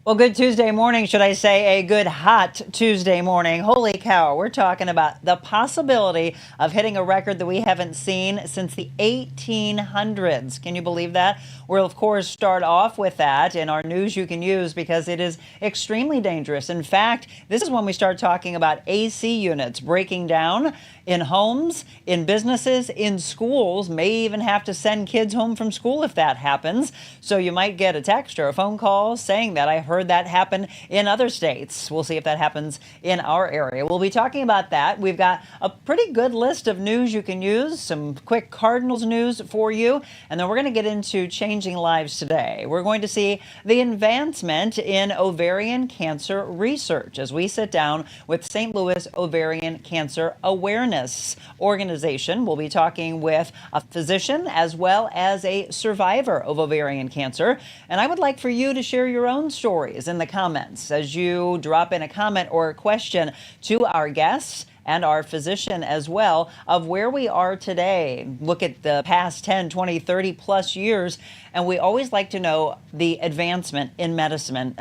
Well, good Tuesday morning, should I say a good hot Tuesday morning. Holy cow, we're talking about the possibility of hitting a record that we haven't seen since the 1800s. Can you believe that? We'll, of course, start off with that in our news you can use because it is extremely dangerous. In fact, this is when we start talking about AC units breaking down in homes, in businesses, in schools, may even have to send kids home from school if that happens. So you might get a text or a phone call saying that. I heard that happen in other states. We'll see if that happens in our area. We'll be talking about that. We've got a pretty good list of news you can use, some quick Cardinals news for you, and then we're going to get into changing lives today. We're going to see the advancement in ovarian cancer research as we sit down with St. Louis Ovarian Cancer Awareness Organization. We'll be talking with a physician as well as a survivor of ovarian cancer. And I would like for you to share your own stories in the comments as you drop in a comment or a question to our guests and our physician as well of where we are today. Look at the past 10, 20, 30 plus years. And we always like to know the advancement in medicine,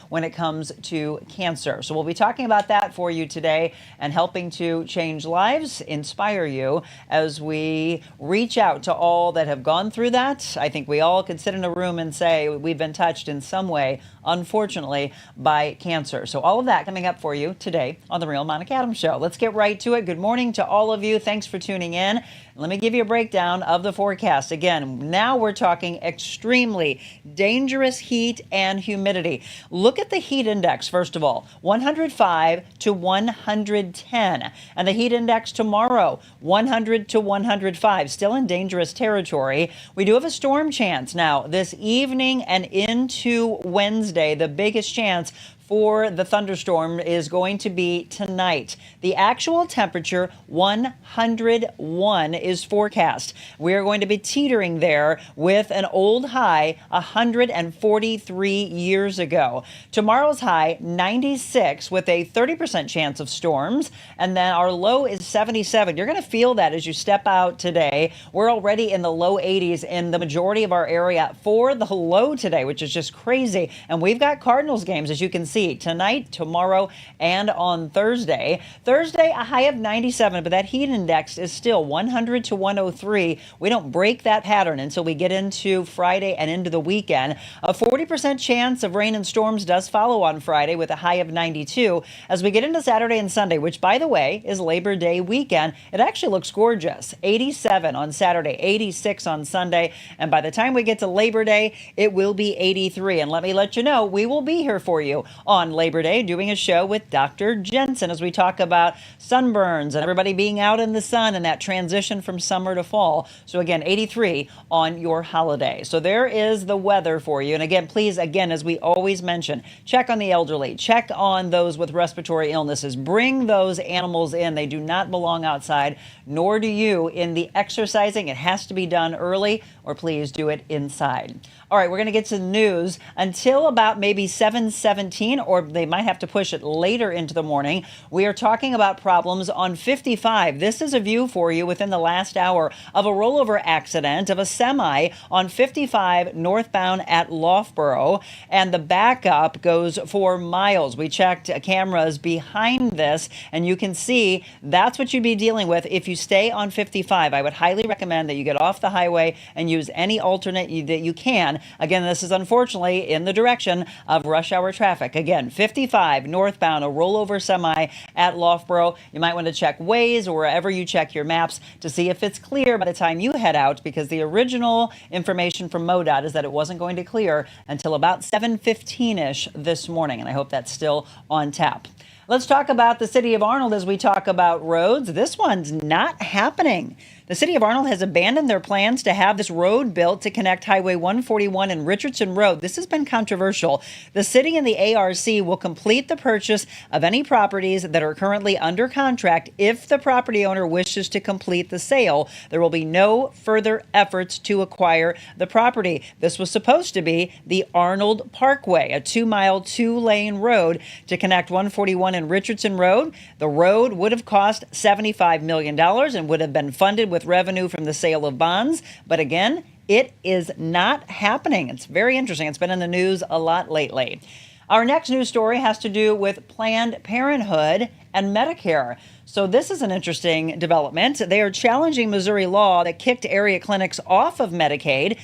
when it comes to cancer. So we'll be talking about that for you today and helping to change lives, inspire you as we reach out to all that have gone through that. I think we all could sit in a room and say we've been touched in some way, unfortunately, by cancer. So all of that coming up for you today on The Real Monica Adams Show. Let's get right to it. Good morning to all of you. Thanks for tuning in. Let me give you a breakdown of the forecast. Again, now we're talking extremely dangerous heat and humidity. Look at the heat index, first of all, 105 to 110. And the heat index tomorrow, 100 to 105, still in dangerous territory. We do have a storm chance now this evening and into Wednesday. The biggest chance for the thunderstorm is going to be tonight. The actual temperature, 101, is forecast. We are going to be teetering there with an old high 143 years ago. Tomorrow's high, 96, with a 30% chance of storms. And then our low is 77. You're going to feel that as you step out today. We're already in the low 80s in the majority of our area for the low today, which is just crazy. And we've got Cardinals games, as you can see, tonight, tomorrow, and on Thursday. Thursday, a high of 97, but that heat index is still 100 to 103. We don't break that pattern until we get into Friday and into the weekend. A 40% chance of rain and storms does follow on Friday with a high of 92. As we get into Saturday and Sunday, which, by the way, is Labor Day weekend, it actually looks gorgeous. 87 on Saturday, 86 on Sunday, and by the time we get to Labor Day, it will be 83. And let me let you know, we will be here for you on Labor Day doing a show with Dr. Jensen as we talk about sunburns and everybody being out in the sun and that transition from summer to fall. So again, 83 on your holiday. So there is the weather for you. And again, please, again, as we always mention, check on the elderly, check on those with respiratory illnesses, bring those animals in. They do not belong outside, nor do you in the exercising. It has to be done early, or please do it inside. All right, we're going to get to the news until about maybe 7:17, or they might have to push it later into the morning. We are talking about problems on 55. This is a view for you within the last hour of a rollover accident of a semi on 55 northbound at Loughborough, and the backup goes for miles. We checked cameras behind this, and you can see that's what you'd be dealing with if you stay on 55. I would highly recommend that you get off the highway and use any alternate that you can. Again, this is unfortunately in the direction of rush hour traffic. Again, 55 northbound, a rollover semi at Loughborough. You might want to check Waze or wherever you check your maps to see if it's clear by the time you head out, because the original information from MoDOT is that it wasn't going to clear until about 7:15-ish this morning, and I hope that's still on tap. Let's talk about the city of Arnold as we talk about roads. This one's not happening. The city of Arnold has abandoned their plans to have this road built to connect Highway 141 and Richardson Road. This has been controversial. The city and the ARC will complete the purchase of any properties that are currently under contract if the property owner wishes to complete the sale. There will be no further efforts to acquire the property. This was supposed to be the Arnold Parkway, a 2-mile, 2-lane road to connect 141 and Richardson Road. The road would have cost $75 million and would have been funded with revenue from the sale of bonds. But again, It is not happening. It's very interesting. It's been in the news a lot lately. Our next news story has to do with Planned Parenthood and Medicare. So this is an interesting development. They are challenging Missouri law that kicked area clinics off of Medicaid.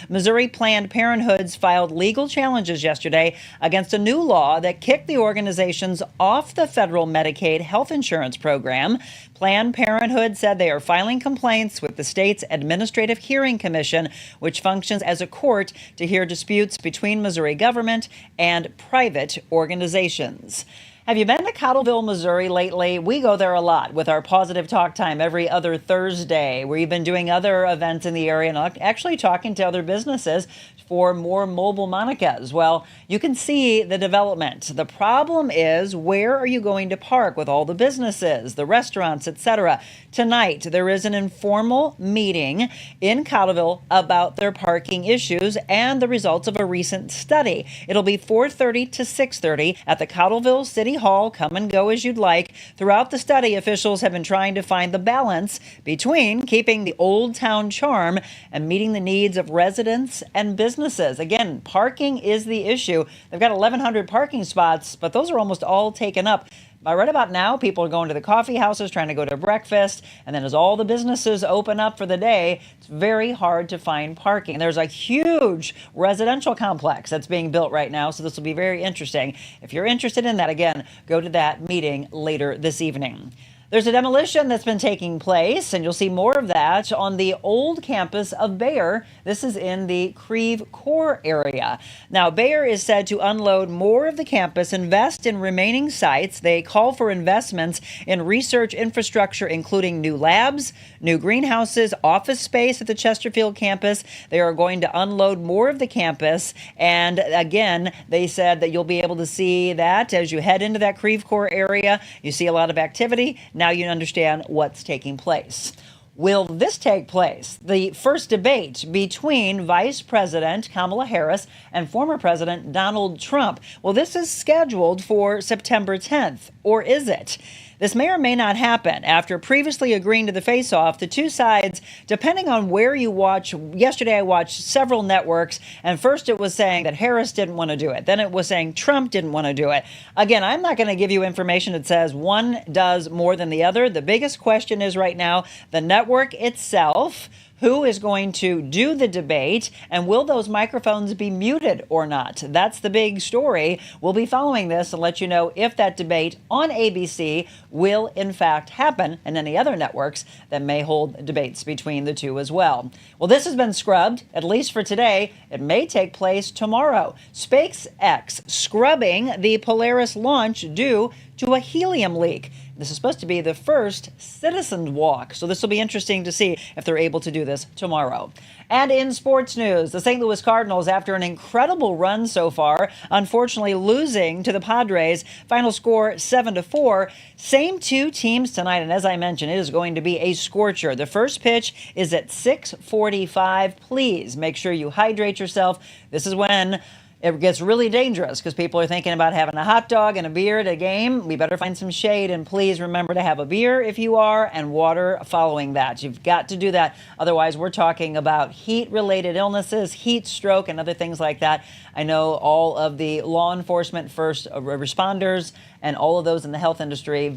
Missouri Planned Parenthoods filed legal challenges yesterday against a new law that kicked the organizations off the federal Medicaid health insurance program. Planned Parenthood said they are filing complaints with the state's Administrative Hearing Commission, which functions as a court to hear disputes between Missouri government and private organizations. Have you been to Cottleville, Missouri lately? We go there a lot with our Positive Talk Time every other Thursday. We've been doing other events in the area and actually talking to other businesses for more mobile Monicas. Well, you can see the development. The problem is, where are you going to park with all the businesses, the restaurants, etc.? Tonight, there is an informal meeting in Cottleville about their parking issues and the results of a recent study. It'll be 4:30 to 6:30 at the Cottleville City Hall. Come and go as you'd like. Throughout the study, officials have been trying to find the balance between keeping the old town charm and meeting the needs of residents and businesses. Again, parking is the issue. They've got 1,100 parking spots, but those are almost all taken up. Right about now, people are going to the coffee houses, trying to go to breakfast, and then as all the businesses open up for the day, it's very hard to find parking. There's a huge residential complex that's being built right now, so this will be very interesting. If you're interested in that, again, go to that meeting later this evening. There's a demolition that's been taking place, and you'll see more of that on the old campus of Bayer. This is in the Creve Coeur area. Now, Bayer is said to unload more of the campus, invest in remaining sites. They call for investments in research infrastructure, including new labs, new greenhouses, office space at the Chesterfield campus. They are going to unload more of the campus. And again, they said that you'll be able to see that as you head into that Creve Coeur area. You see a lot of activity. Now you understand what's taking place. Will this take place? The first debate between Vice President Kamala Harris and former President Donald Trump. Well, this is scheduled for September 10th, or is it? This may or may not happen. After previously agreeing to the face-off, the two sides, depending on where you watch, yesterday I watched several networks, and first it was saying that Harris didn't want to do it. Then it was saying Trump didn't want to do it. Again, I'm not going to give you information that says one does more than the other. The biggest question is right now the network itself. Who is going to do the debate, and will those microphones be muted or not? That's the big story. We'll be following this and let you know if that debate on ABC will in fact happen, and any other networks that may hold debates between the two as well. Well, this has been scrubbed, at least for today. It may take place tomorrow. SpaceX scrubbing the Polaris launch due to a helium leak. This is supposed to be the first citizen walk, so this will be interesting to see if they're able to do this tomorrow. And in sports news, the St. Louis Cardinals, after an incredible run so far, unfortunately losing to the Padres, final score 7-4. Same two teams tonight, and as I mentioned, it is going to be a scorcher. The first pitch is at 6:45. Please make sure you hydrate yourself. This is when it gets really dangerous because people are thinking about having a hot dog and a beer at a game. We better find some shade, and please remember to have a beer if you are, and water following that. You've got to do that. Otherwise, we're talking about heat-related illnesses, heat stroke, and other things like that. I know all of the law enforcement first responders and all of those in the health industry,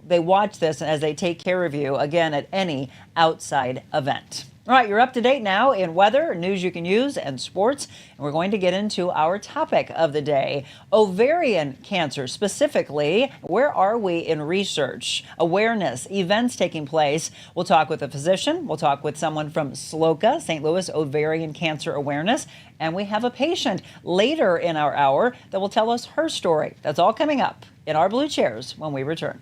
they watch this as they take care of you, again, at any outside event. All right, you're up to date now in weather, news you can use, and sports. And we're going to get into our topic of the day, ovarian cancer specifically. Where are we in research, awareness, events taking place? We'll talk with a physician. We'll talk with someone from SLOCA, St. Louis Ovarian Cancer Awareness. And we have a patient later in our hour that will tell us her story. That's all coming up in our blue chairs when we return.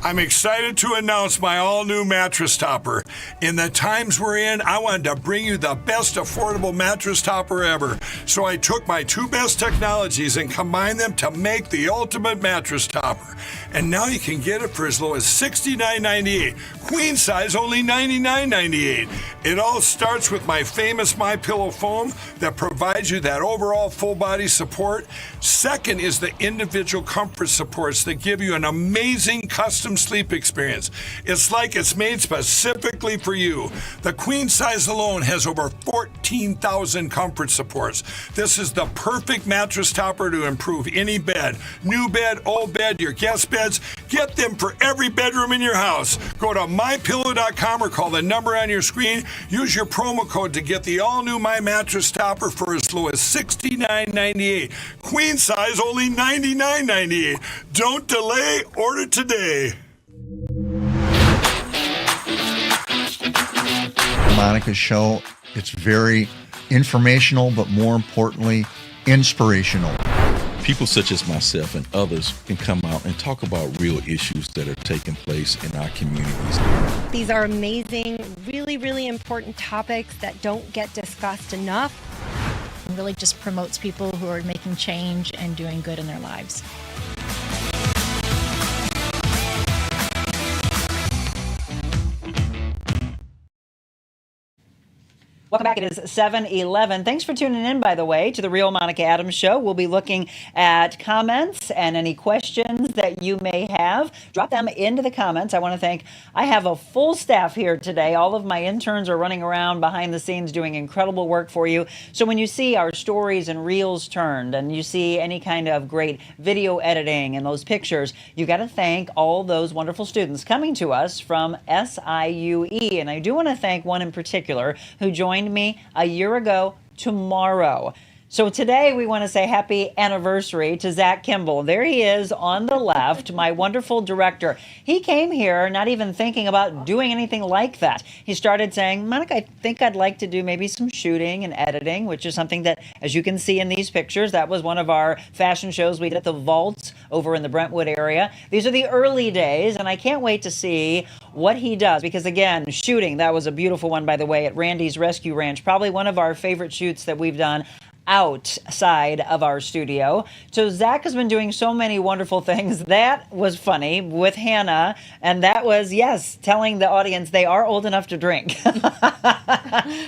I'm excited to announce my all-new mattress topper. In the times we're in, I wanted to bring you the best affordable mattress topper ever. So I took my two best technologies and combined them to make the ultimate mattress topper. And now you can get it for as low as $69.98. Queen size only $99.98. It all starts with my famous MyPillow foam that provides you that overall full body support. Second is the individual comfort supports that give you an amazing custom awesome sleep experience. It's like it's made specifically for you. The queen size alone has over 14,000 comfort supports. This is the perfect mattress topper to improve any bed. New bed, old bed, your guest beds. Get them for every bedroom in your house. Go to mypillow.com or call the number on your screen. Use your promo code to get the all-new My Mattress Topper for as low as $69.98. Queen size only $99.98. Don't delay. Order today. Monica's show, it's very informational, but more importantly, inspirational. People such as myself and others can come out and talk about real issues that are taking place in our communities. These are amazing, really, really important topics that don't get discussed enough. It really just promotes people who are making change and doing good in their lives. Welcome back. It is 7:11. Thanks for tuning in, by the way, to the Real Monica Adams Show. We'll be looking at comments and any questions that you may have. Drop them into the comments. I have a full staff here today. All of my interns are running around behind the scenes doing incredible work for you. So when you see our stories and reels turned and you see any kind of great video editing and those pictures, you got to thank all those wonderful students coming to us from SIUE. And I do want to thank one in particular who joined me a year ago tomorrow. So today we want to say happy anniversary to Zach Kimball. There he is on the left, my wonderful director. He came here not even thinking about doing anything like that. He started saying, Monica, I think I'd like to do maybe some shooting and editing, which is something that, as you can see in these pictures, that was one of our fashion shows we did at the Vaults over in the Brentwood area. These are the early days, and I can't wait to see what he does, because again, shooting, that was a beautiful one, by the way, at Randy's Rescue Ranch, probably one of our favorite shoots that we've done outside of our studio. So Zach has been doing so many wonderful things. That was funny with Hannah, and that was, yes, telling the audience they are old enough to drink.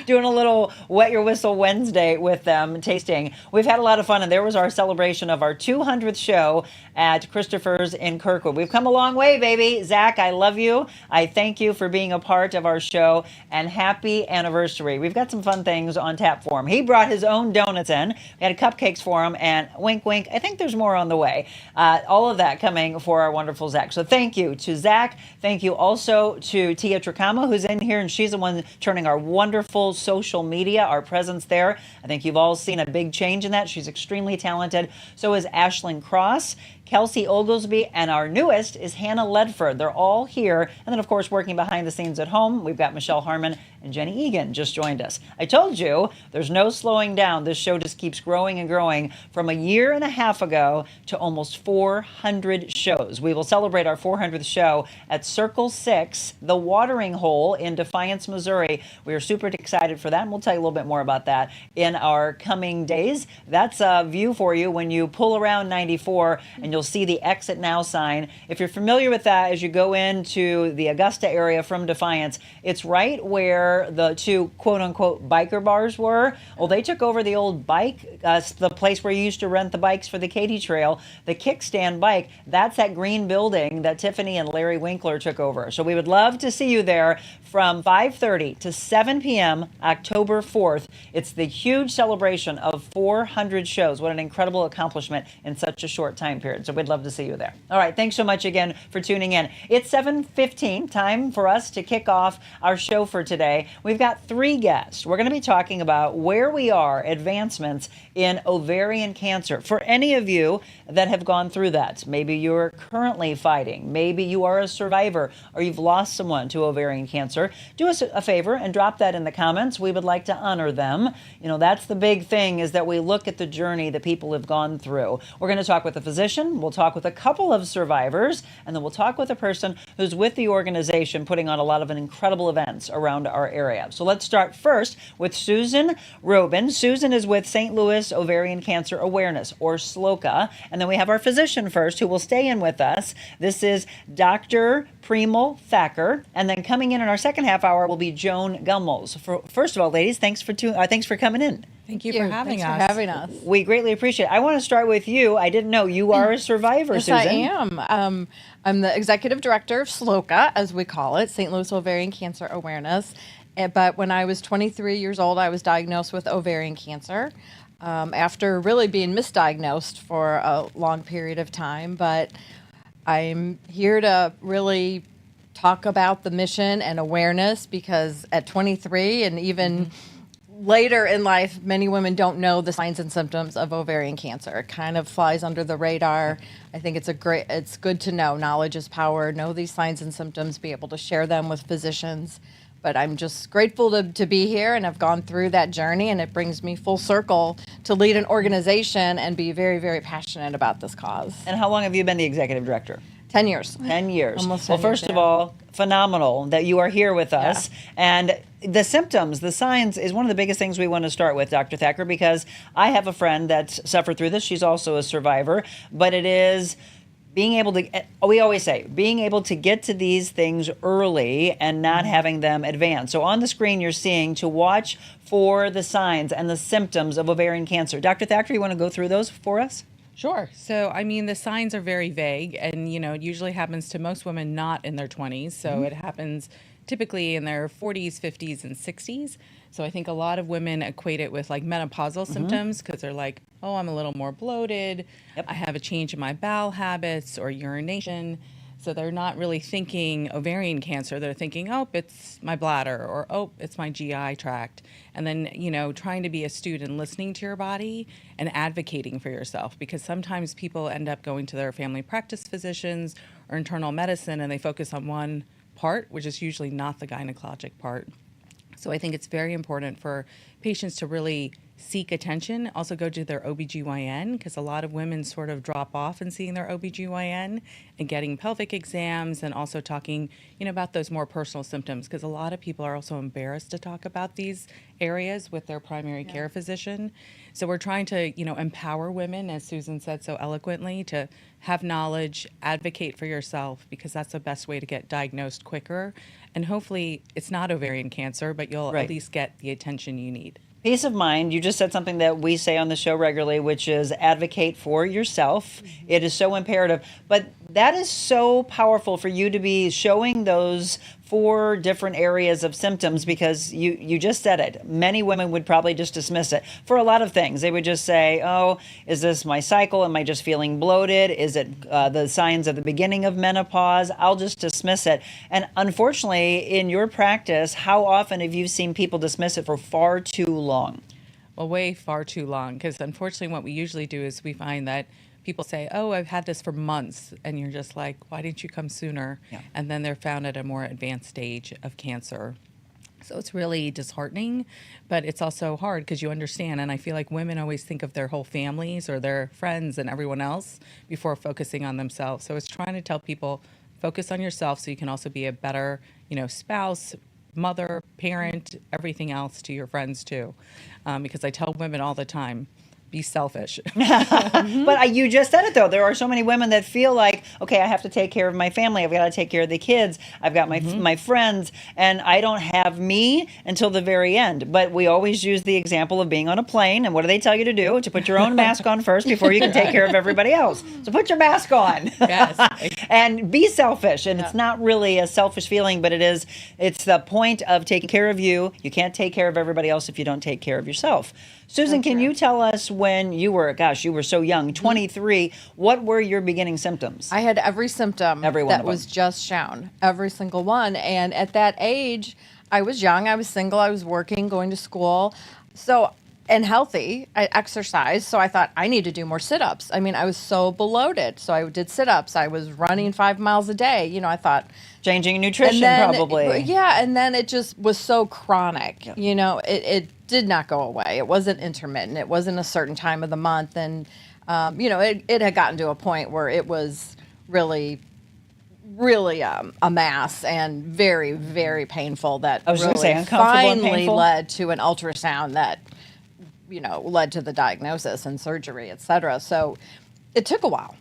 Doing a little Wet Your Whistle Wednesday with them, tasting. We've had a lot of fun, and there was our celebration of our 200th show at Christopher's in Kirkwood. We've come a long way, baby. Zach, I love you. I thank you for being a part of our show, and happy anniversary. We've got some fun things on tap for him. He brought his own donuts in. We had cupcakes for him, and wink, wink, I think there's more on the way. All of that coming for our wonderful Zach. So thank you to Zach. Thank you also to Tia Tricamo, who's in here, and she's the one turning our wonderful social media, our presence there. I think you've all seen a big change in that. She's extremely talented. So is Ashlyn Cross, Kelsey Oglesby, and our newest is Hannah Ledford. They're all here. And then, of course, working behind the scenes at home, we've got Michelle Harmon and Jenny Egan just joined us. I told you there's no slowing down. This show just keeps growing and growing from a year and a half ago to almost 400 shows. We will celebrate our 400th show at Circle 6, the Watering Hole in Defiance, Missouri. We are super excited for that, and we'll tell you a little bit more about that in our coming days. That's a view for you when you pull around 94, and you'll see the Exit Now sign. If you're familiar with that, as you go into the Augusta area from Defiance, it's right where the two quote-unquote biker bars were. Well, they took over the old bike, the place where you used to rent the bikes for the Katy Trail, the Kickstand Bike. That's that green building that Tiffany and Larry Winkler took over. So we would love to see you there from 5:30 to 7 p.m. October 4th. It's the huge celebration of 400 shows. What an incredible accomplishment in such a short time period. So we'd love to see you there. All right, thanks so much again for tuning in. It's 7:15, time for us to kick off our show for today. We've got three guests. We're going to be talking about where we are, advancements in ovarian cancer. For any of you that have gone through that, maybe you're currently fighting, maybe you are a survivor, or you've lost someone to ovarian cancer, do us a favor and drop that in the comments. We would like to honor them. You know, that's the big thing, is that we look at the journey that people have gone through. We're going to talk with a physician, we'll talk with a couple of survivors, and then we'll talk with a person who's with the organization putting on a lot of incredible events around our area. So let's start first with Susan Robin. Susan is with St. Louis Ovarian Cancer Awareness, or SLOCA. And then we have our physician first, who will stay in with us. This is Dr. Premal Thacker. And then coming in our second half hour will be Joan Gummels. First of all, ladies, thanks for coming in. Thank you for having Thanks us. for having us. We greatly appreciate it. I want to start with you. I didn't know you are a survivor, Yes, Susan. I am. I'm the executive director of SLOCA, as we call it, St. Louis Ovarian Cancer Awareness. But when I was 23 years old, I was diagnosed with ovarian cancer after really being misdiagnosed for a long period of time. But I'm here to really talk about the mission and awareness, because at 23 and even later in life, many women don't know the signs and symptoms of ovarian cancer. It kind of flies under the radar. I think it's good to know. Knowledge is power. Know these signs and symptoms, be able to share them with physicians. But I'm just grateful to be here, and I've gone through that journey, and it brings me full circle to lead an organization and be very, very passionate about this cause. And how long have you been the executive director? 10 years. 10 years. Almost Well, 10 years, first of yeah. all, phenomenal that you are here with us. And the symptoms, the signs is one of the biggest things we want to start with, Dr. Thacker, because I have a friend that's suffered through this. She's also a survivor, but it is being able to, we always say, being able to get to these things early and not having them advance. So on the screen, you're seeing to watch for the signs and the symptoms of ovarian cancer. Dr. Thacker, you want to go through those for us? Sure. So, I mean, the signs are very vague, and, you know, it usually happens to most women not in their 20s. So it happens typically in their 40s, 50s, and 60s. So I think a lot of women equate it with like menopausal symptoms, because they're like, oh, I'm a little more bloated. I have a change in my bowel habits or urination. So they're not really thinking ovarian cancer. They're thinking, oh, it's my bladder, or oh, it's my GI tract. And then, you know, trying to be astute and listening to your body and advocating for yourself, because sometimes people end up going to their family practice physicians or internal medicine, and they focus on one part, which is usually not the gynecologic part. So I think it's very important for patients to really seek attention, also go to their OBGYN, because a lot of women sort of drop off in seeing their OBGYN and getting pelvic exams, and also talking, you know, about those more personal symptoms, because a lot of people are also embarrassed to talk about these areas with their primary care physician. So we're trying to, you know, empower women, as Susan said so eloquently, to have knowledge, advocate for yourself, because that's the best way to get diagnosed quicker. And hopefully it's not ovarian cancer, but you'll at least get the attention you need. Peace of mind. You just said something that we say on the show regularly, which is advocate for yourself. It is so imperative. But that is so powerful for you to be showing those 4 different areas of symptoms, because you just said it. Many women would probably just dismiss it for a lot of things. They would just say, oh, is this my cycle? Am I just feeling bloated? Is it the signs of the beginning of menopause? I'll just dismiss it. And unfortunately, in your practice, how often have you seen people dismiss it for far too long? Well, way far too long, because unfortunately what we usually do is we find that people say, oh, I've had this for months, and you're just like, why didn't you come sooner? And then they're found at a more advanced stage of cancer. So it's really disheartening, but it's also hard, because you understand, and I feel like women always think of their whole families or their friends and everyone else before focusing on themselves. So it's trying to tell people, focus on yourself so you can also be a better, you know, spouse, mother, parent, everything else to your friends too. Because I tell women all the time, be selfish. But you just said it, though. There are so many women that feel like, okay, I have to take care of my family. I've got to take care of the kids. I've got my friends, and I don't have me until the very end. But we always use the example of being on a plane. And what do they tell you to do? To put your own mask on first before you can take care of everybody else. So put your mask on. Yes. And be selfish. And it's not really a selfish feeling, but it's the point of taking care of you. You can't take care of everybody else if you don't take care of yourself. Susan, can you tell us when you were so young, 23, what were your beginning symptoms? I had every symptom that was just shown, every single one. And at that age, I was young, I was single, I was working, going to school. And healthy. I exercised, so I thought I need to do more sit-ups. I mean, I was so bloated, so I did sit-ups. I was running 5 miles a day. You know, I thought changing nutrition probably. Yeah, and then it just was so chronic. Yeah. You know, it did not go away. It wasn't intermittent. It wasn't a certain time of the month, and you know, it had gotten to a point where it was really a mass and very, very painful. That I was really going to say uncomfortable and finally painful. led to an ultrasound that, you know, led to the diagnosis and surgery, et cetera. So it took a while.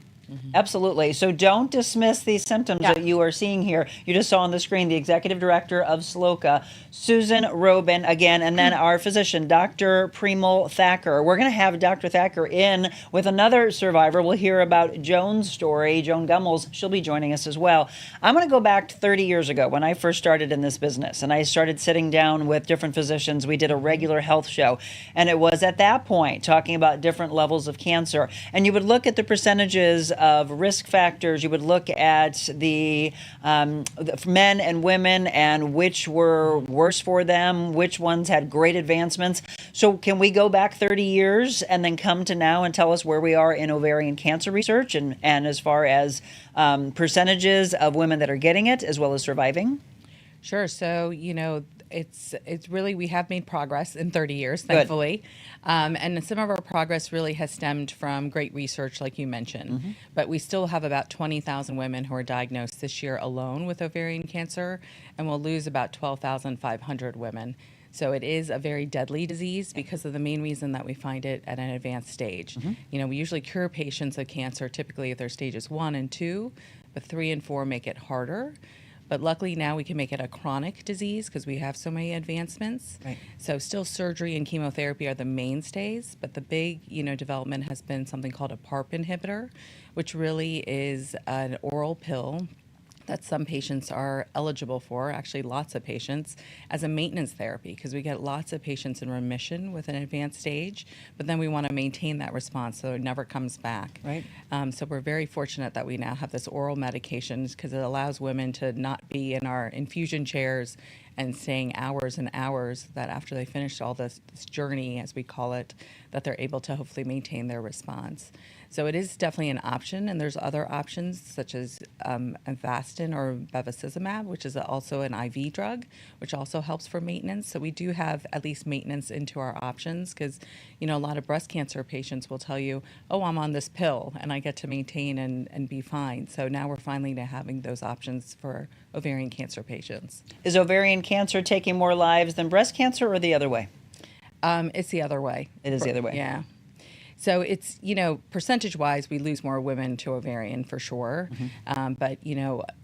Absolutely. So don't dismiss these symptoms that you are seeing here. You just saw on the screen the executive director of SLOCA, Susan Robin, again, and then our physician, Dr. Premal Thacker. We're going to have Dr. Thacker in with another survivor. We'll hear about Joan's story. Joan Gummels, she'll be joining us as well. I'm going to go back to 30 years ago when I first started in this business, and I started sitting down with different physicians. We did a regular health show, and it was at that point talking about different levels of cancer. And you would look at the percentages of risk factors. You would look at the men and women and which were worse for them, which ones had great advancements. So can we go back 30 years and then come to now and tell us where we are in ovarian cancer research and as far as percentages of women that are getting it as well as surviving? Sure. So, it's really, we have made progress in 30 years, thankfully. And some of our progress really has stemmed from great research, like you mentioned. But we still have about 20,000 women who are diagnosed this year alone with ovarian cancer, and we'll lose about 12,500 women. So it is a very deadly disease because of the main reason that we find it at an advanced stage. We usually cure patients of cancer typically if they're stages 1 and 2, but 3 and 4 make it harder. But luckily now we can make it a chronic disease because we have so many advancements. Right. So still surgery and chemotherapy are the mainstays, but the big, development has been something called a PARP inhibitor, which really is an oral pill that some patients are eligible for, actually lots of patients, as a maintenance therapy, because we get lots of patients in remission with an advanced stage, but then we want to maintain that response so it never comes back. Right. So we're very fortunate that we now have this oral medication because it allows women to not be in our infusion chairs and staying hours and hours, that after they finish all this journey, as we call it, that they're able to hopefully maintain their response. So it is definitely an option, and there's other options such as Avastin or bevacizumab, which is also an IV drug, which also helps for maintenance. So we do have at least maintenance into our options because, a lot of breast cancer patients will tell you, oh, I'm on this pill and I get to maintain and be fine. So now we're finally having those options for ovarian cancer patients. Is ovarian cancer taking more lives than breast cancer or the other way? It's the other way. It is the other way. Yeah. So it's, percentage-wise, we lose more women to ovarian for sure. But,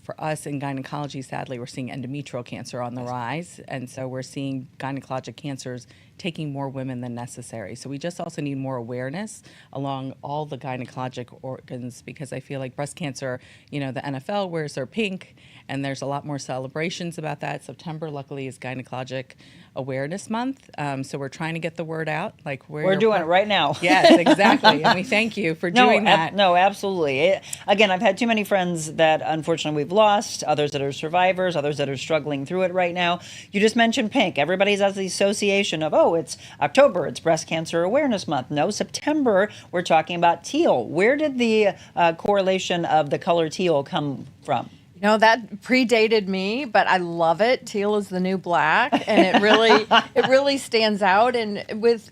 for us in gynecology, sadly, we're seeing endometrial cancer on the rise. And so we're seeing gynecologic cancers taking more women than necessary. So we just also need more awareness along all the gynecologic organs because I feel like breast cancer, the NFL wears their pink and there's a lot more celebrations about that. September, luckily, is Gynecologic Awareness Month. So we're trying to get the word out. We're doing it right now. Yes, exactly. And we thank you for doing that. No, absolutely. Again, I've had too many friends that unfortunately we've lost, others that are survivors, others that are struggling through it right now. You just mentioned pink. Everybody has the association of, it's October, it's Breast Cancer Awareness Month. No, September, we're talking about teal. Where did the correlation of the color teal come from? That predated me, but I love it. Teal is the new black, and it really stands out. And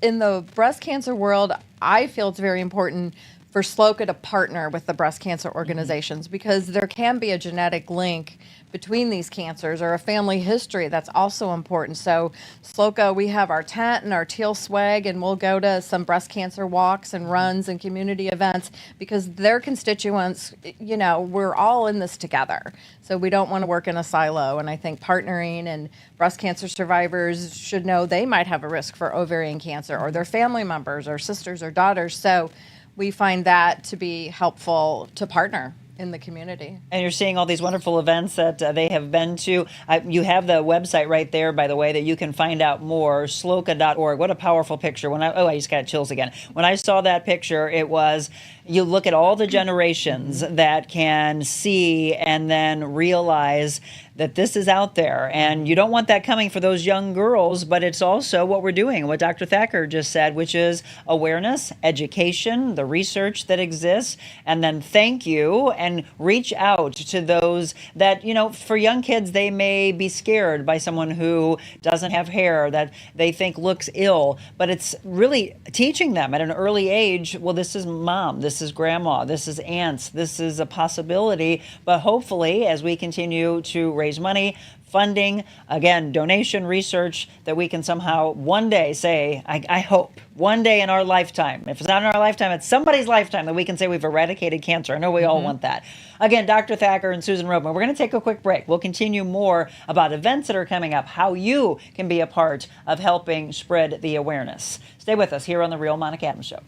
in the breast cancer world, I feel it's very important for SLOCA to partner with the breast cancer organizations because there can be a genetic link between these cancers or a family history that's also important. So SLOCA, we have our tent and our teal swag, and we'll go to some breast cancer walks and runs and community events because their constituents, we're all in this together. So we don't want to work in a silo. And I think partnering and breast cancer survivors should know they might have a risk for ovarian cancer or their family members or sisters or daughters. So we find that to be helpful to partner in the community. And you're seeing all these wonderful events that they have been to. You have the website right there, by the way, that you can find out more, sloca.org. What a powerful picture. I just got chills again. When I saw that picture, it was, you look at all the generations that can see and then realize that this is out there. And you don't want that coming for those young girls, but it's also what we're doing, what Dr. Thacker just said, which is awareness, education, the research that exists, and then thank you and reach out to those that, for young kids, they may be scared by someone who doesn't have hair that they think looks ill, but it's really teaching them at an early age, well, this is mom, this is grandma, this is aunts, this is a possibility, but hopefully as we continue to raise money, funding, again, donation, research, that we can somehow one day say, I hope, one day in our lifetime, if it's not in our lifetime, it's somebody's lifetime, that we can say we've eradicated cancer. I know we all want that. Again, Dr. Thacker and Susan Robin, we're going to take a quick break. We'll continue more about events that are coming up, how you can be a part of helping spread the awareness. Stay with us here on The Real Monica Adams Show.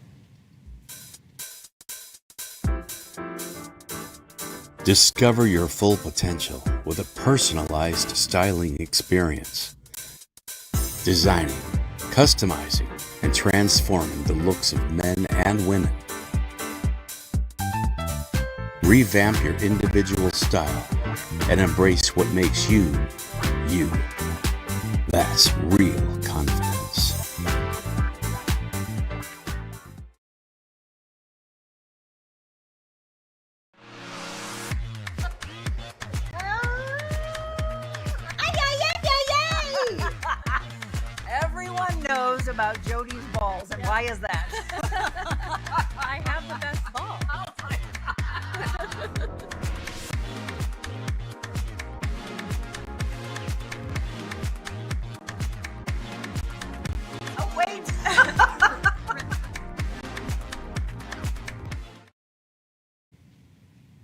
Discover your full potential with a personalized styling experience. Designing, customizing, and transforming the looks of men and women. Revamp your individual style and embrace what makes you, you. That's real confidence. Everyone knows about Jody's balls, and why is that? I have the best ball. Oh, wait.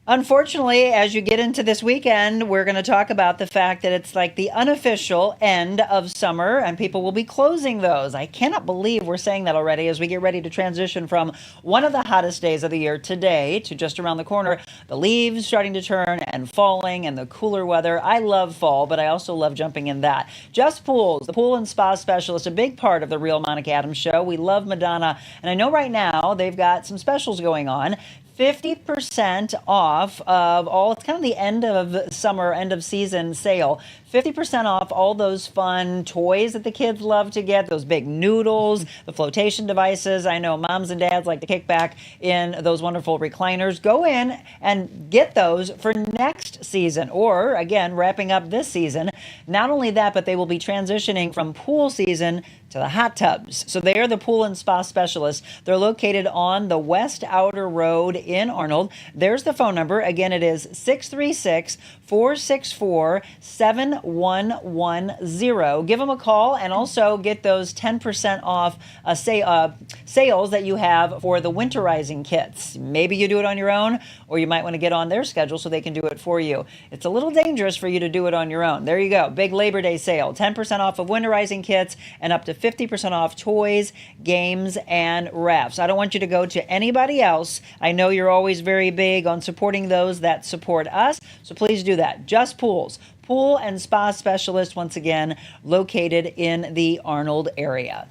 Unfortunately, as you get into this weekend, we're going to talk about the fact that it's like the unofficial end of summer, and people will be closing those. I cannot believe we're saying that already as we get ready to transition from one of the hottest days of the year today to just around the corner. The leaves starting to turn and falling and the cooler weather. I love fall, but I also love jumping in that. Just Pools, the pool and spa specialist, a big part of the Real Monica Adams Show. We love Madonna, and I know right now they've got some specials going on. 50% off of all, it's kind of the end of summer, end of season sale. 50% off all those fun toys that the kids love to get, those big noodles, the flotation devices. I know moms and dads like to kick back in those wonderful recliners. Go in and get those for next season, or again, wrapping up this season. Not only that, but they will be transitioning from pool season to the hot tubs. So they are the pool and spa specialists. They're located on the West Outer Road in Arnold. There's the phone number. Again, it is 636-464-7110. Give them a call and also get those 10% off sales that you have for the winterizing kits. Maybe you do it on your own, or you might want to get on their schedule so they can do it for you. It's a little dangerous for you to do it on your own. There you go. Big Labor Day sale. 10% off of winterizing kits and up to 50% off toys, games, and rafts. I don't want you to go to anybody else. I know you're always very big on supporting those that support us, so please do that. Just Pools, pool and spa specialist, once again, located in the Arnold area.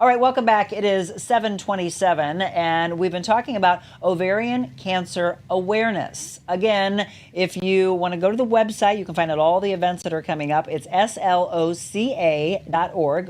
All right, welcome back. It is 7:27, and we've been talking about ovarian cancer awareness. Again, if you want to go to the website, you can find out all the events that are coming up. It's sloca.org,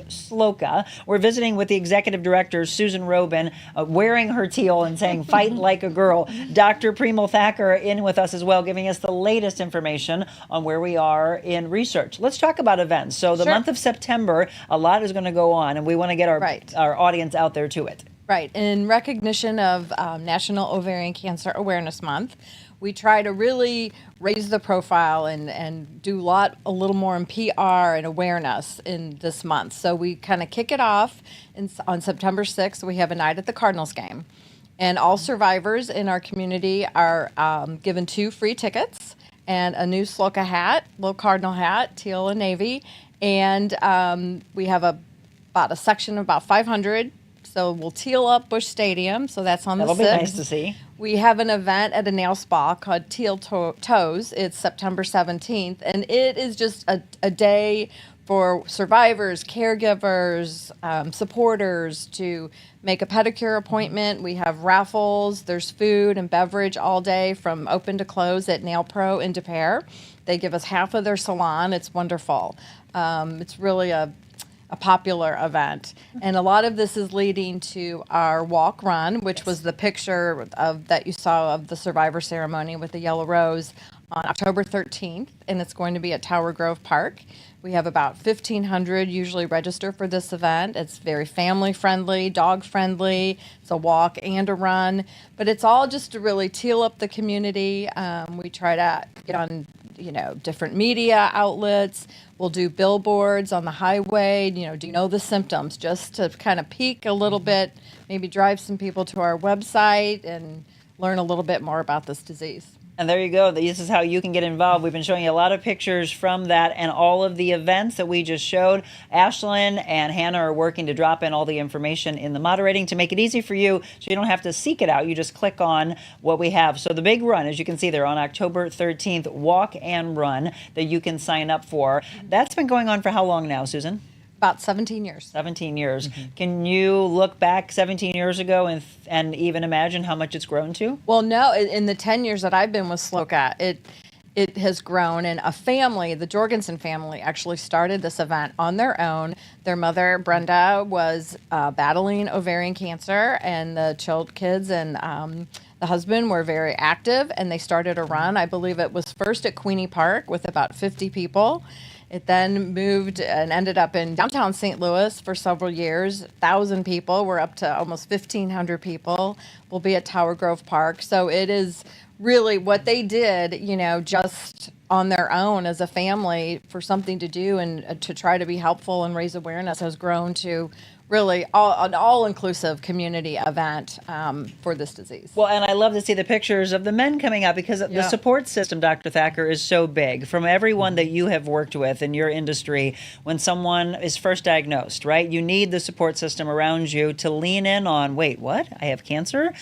SLOCA. We're visiting with the executive director, Susan Robin, wearing her teal and saying, fight like a girl. Dr. Premal Thacker in with us as well, giving us the latest information on where we are in research. Let's talk about events. So the month of September, a lot is going to go on, and we want to get our audience out there to it. Right. In recognition of National Ovarian Cancer Awareness Month, we try to really raise the profile and do a little more in PR and awareness in this month. So we kind of kick it off on September 6th. We have a night at the Cardinals game. And all survivors in our community are given 2 free tickets and a new SLOCA hat, little Cardinal hat, teal and navy. And we have about a section of about 500. So we'll teal up Busch Stadium. So that's on the 6th. That'll be nice to see. We have an event at a nail spa called Teal Toes. It's September 17th. And it is just a day for survivors, caregivers, supporters to make a pedicure appointment. We have raffles. There's food and beverage all day from open to close at Nail Pro in Des Peres. They give us half of their salon. It's wonderful. It's really a popular event. And a lot of this is leading to our walk run, which was the picture that you saw of the survivor ceremony with the yellow rose on October 13th, and it's going to be at Tower Grove Park. We have about 1,500 usually register for this event. It's very family friendly, dog friendly. It's a walk and a run, but it's all just to really teal up the community. We try to get on different media outlets. We'll do billboards on the highway. Do you know the symptoms? Just to kind of peek a little bit, maybe drive some people to our website and learn a little bit more about this disease. And there you go. This is how you can get involved. We've been showing you a lot of pictures from that and all of the events that we just showed. Ashlyn and Hannah are working to drop in all the information in the moderating to make it easy for you so you don't have to seek it out. You just click on what we have. So the big run, as you can see there on October 13th, walk and run that you can sign up for. That's been going on for how long now, Susan? About 17 years. 17 years. Can you look back 17 years ago and even imagine how much it's grown to? Well, no. In the 10 years that I've been with Sloka, it has grown. And a family, the Jorgensen family, actually started this event on their own. Their mother, Brenda, was battling ovarian cancer, and the kids and the husband were very active, and they started a run. I believe it was first at Queenie Park with about 50 people. It then moved and ended up in downtown St. Louis for several years. 1,000 people. We're up to almost 1,500 people. We'll be at Tower Grove Park. So it is really what they did, just on their own as a family for something to do and to try to be helpful and raise awareness has grown to really an all-inclusive community event for this disease. Well, and I love to see the pictures of the men coming out because the support system, Dr. Thacker, is so big. From everyone that you have worked with in your industry, when someone is first diagnosed, right, you need the support system around you to lean in on, wait, what? I have cancer?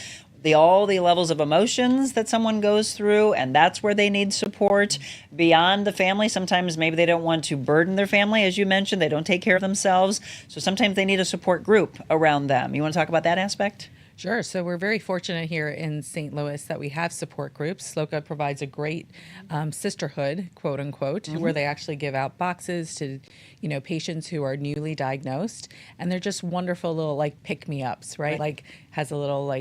All the levels of emotions that someone goes through, and that's where they need support beyond the family. Sometimes maybe they don't want to burden their family, as you mentioned. They don't take care of themselves. So sometimes they need a support group around them. You want to talk about that aspect? Sure. So we're very fortunate here in St. Louis that we have support groups. Sloka provides a great sisterhood, quote unquote, where they actually give out boxes to, patients who are newly diagnosed. And they're just wonderful little pick-me-ups, right? Like has a little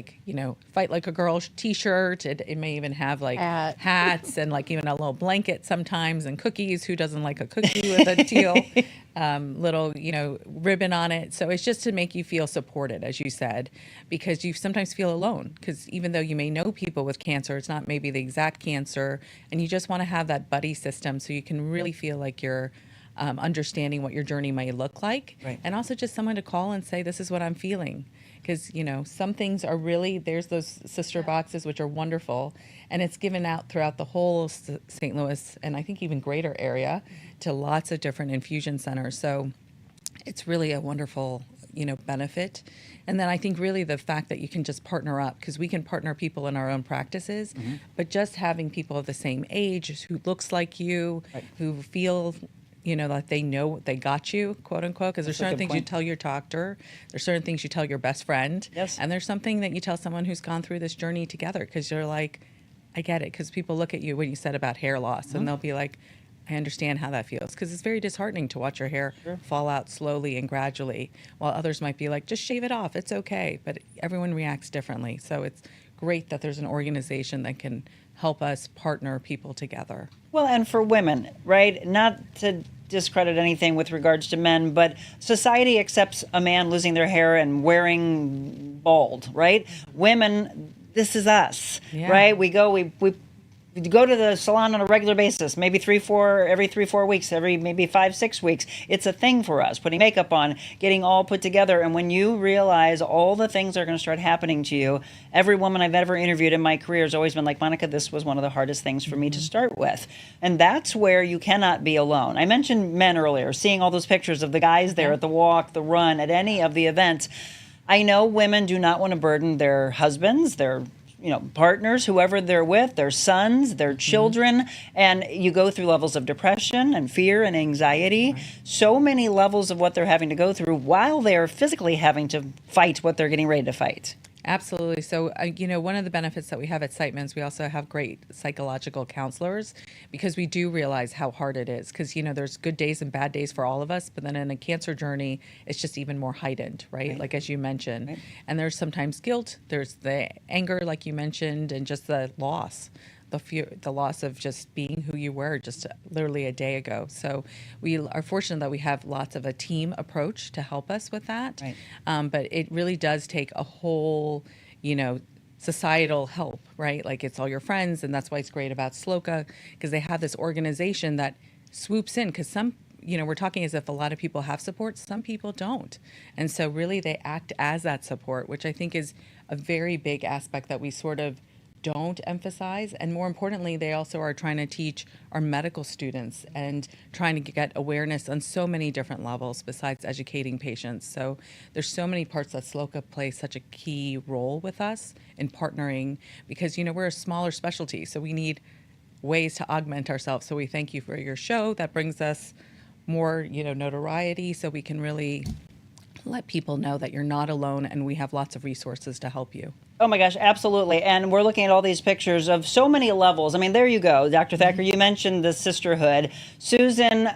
fight like a girl t-shirt. It may even have hats and even a little blanket sometimes and cookies. Who doesn't like a cookie with a teal little, ribbon on it? So it's just to make you feel supported, as you said, because you sometimes feel alone because even though you may know people with cancer, it's not maybe the exact cancer, and you just want to have that buddy system so you can really feel like you're understanding what your journey may look like, and also just someone to call and say, this is what I'm feeling. Because, some things are really, there's those sister boxes, which are wonderful, and it's given out throughout the whole St. Louis and I think even greater area to lots of different infusion centers. So it's really a wonderful, benefit. And then I think really the fact that you can just partner up, because we can partner people in our own practices, but just having people of the same age who looks like you, who feel that they know they got you, quote unquote, because there's certain things you tell your doctor, there's certain things you tell your best friend, and there's something that you tell someone who's gone through this journey together, because you're like, I get it, because people look at you when you said about hair loss, and they'll be like, I understand how that feels, because it's very disheartening to watch your hair fall out slowly and gradually, while others might be like, just shave it off, it's okay, but everyone reacts differently. So it's great that there's an organization that can help us partner people together. Well, and for women, right? Not to discredit anything with regards to men, but society accepts a man losing their hair and wearing bald, right? Women, this is us, right? We go to the salon on a regular basis, maybe every 3-4 weeks, every maybe 5-6 weeks. It's a thing for us, putting makeup on, getting all put together. And when you realize all the things that are going to start happening to you, every woman I've ever interviewed in my career has always been like, Monica, this was one of the hardest things for me to start with. And that's where you cannot be alone. I mentioned men earlier, seeing all those pictures of the guys there at the walk, the run, at any of the events. I know women do not want to burden their husbands, their partners, whoever they're with, their sons, their children, and you go through levels of depression and fear and anxiety, so many levels of what they're having to go through while they're physically having to fight what they're getting ready to fight. Absolutely. So, one of the benefits that we have at Sightmans, we also have great psychological counselors, because we do realize how hard it is. Because, there's good days and bad days for all of us. But then in a cancer journey, it's just even more heightened, right? Like, as you mentioned. And there's sometimes guilt. There's the anger, like you mentioned, and just the loss. The fear, the loss of just being who you were just literally a day ago. So we are fortunate that we have lots of a team approach to help us with that. But it really does take a whole, societal help, right? Like it's all your friends, and that's why it's great about Sloka, because they have this organization that swoops in, because some, we're talking as if a lot of people have support, some people don't. And so really they act as that support, which I think is a very big aspect that we sort of don't emphasize. And more importantly, they also are trying to teach our medical students and trying to get awareness on so many different levels besides educating patients. So there's so many parts that Sloka plays such a key role with us in partnering, because we're a smaller specialty, so we need ways to augment ourselves. So we thank you for your show that brings us more notoriety, so we can really let people know that you're not alone, and we have lots of resources to help you. Oh my gosh, absolutely. And we're looking at all these pictures of so many levels. I mean, there you go, Dr. Thacker, you mentioned the sisterhood. Susan,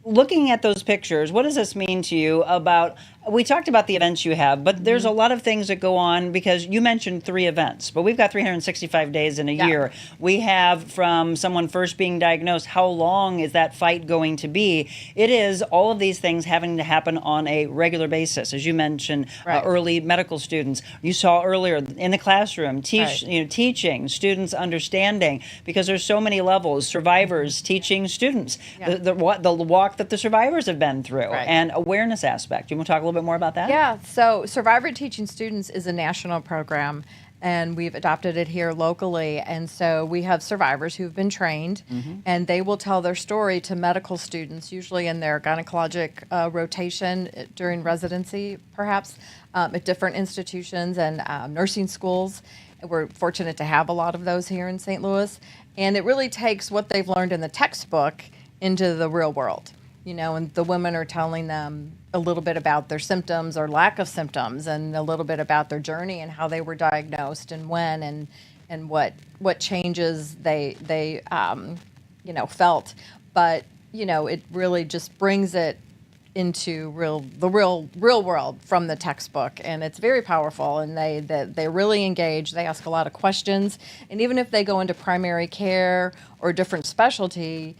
looking at those pictures, what does this mean to you about, we talked about the events you have, but there's a lot of things that go on, because you mentioned 3 events, but we've got 365 days in a year. We have from someone first being diagnosed, how long is that fight going to be? It is all of these things having to happen on a regular basis. As you mentioned, early medical students, you saw earlier in the classroom, teaching, students understanding, because there's so many levels, survivors teaching students, the walk that the survivors have been through, and awareness aspect. You want to talk a little bit more about that? Yeah, so Survivor Teaching Students is a national program, and we've adopted it here locally. And so we have survivors who've been trained, and they will tell their story to medical students, usually in their gynecologic rotation during residency, perhaps, at different institutions and nursing schools. We're fortunate to have a lot of those here in St. Louis. And it really takes what they've learned in the textbook into the real world. And the women are telling them a little bit about their symptoms or lack of symptoms, and a little bit about their journey and how they were diagnosed and when, and what changes they felt. But it really just brings it into the real world from the textbook, and it's very powerful. And they really engage. They ask a lot of questions, and even if they go into primary care or different specialty,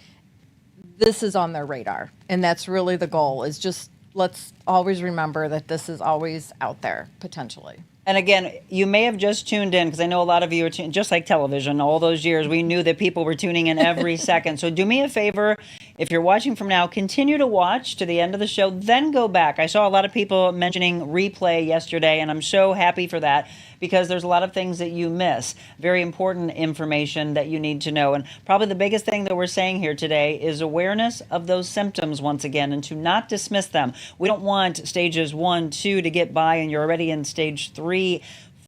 this is on their radar, and that's really the goal. Is just let's always remember that this is always out there potentially. And again, you may have just tuned in, because I know a lot of you are just like television. All those years, we knew that people were tuning in every second. So do me a favor, if you're watching from now, continue to watch to the end of the show, then go back. I saw a lot of people mentioning replay yesterday, and I'm so happy for that, because there's a lot of things that you miss. Very important information that you need to know. And probably the biggest thing that we're saying here today is awareness of those symptoms once again, and to not dismiss them. We don't want stages 1, 2 to get by and you're already in stage 3,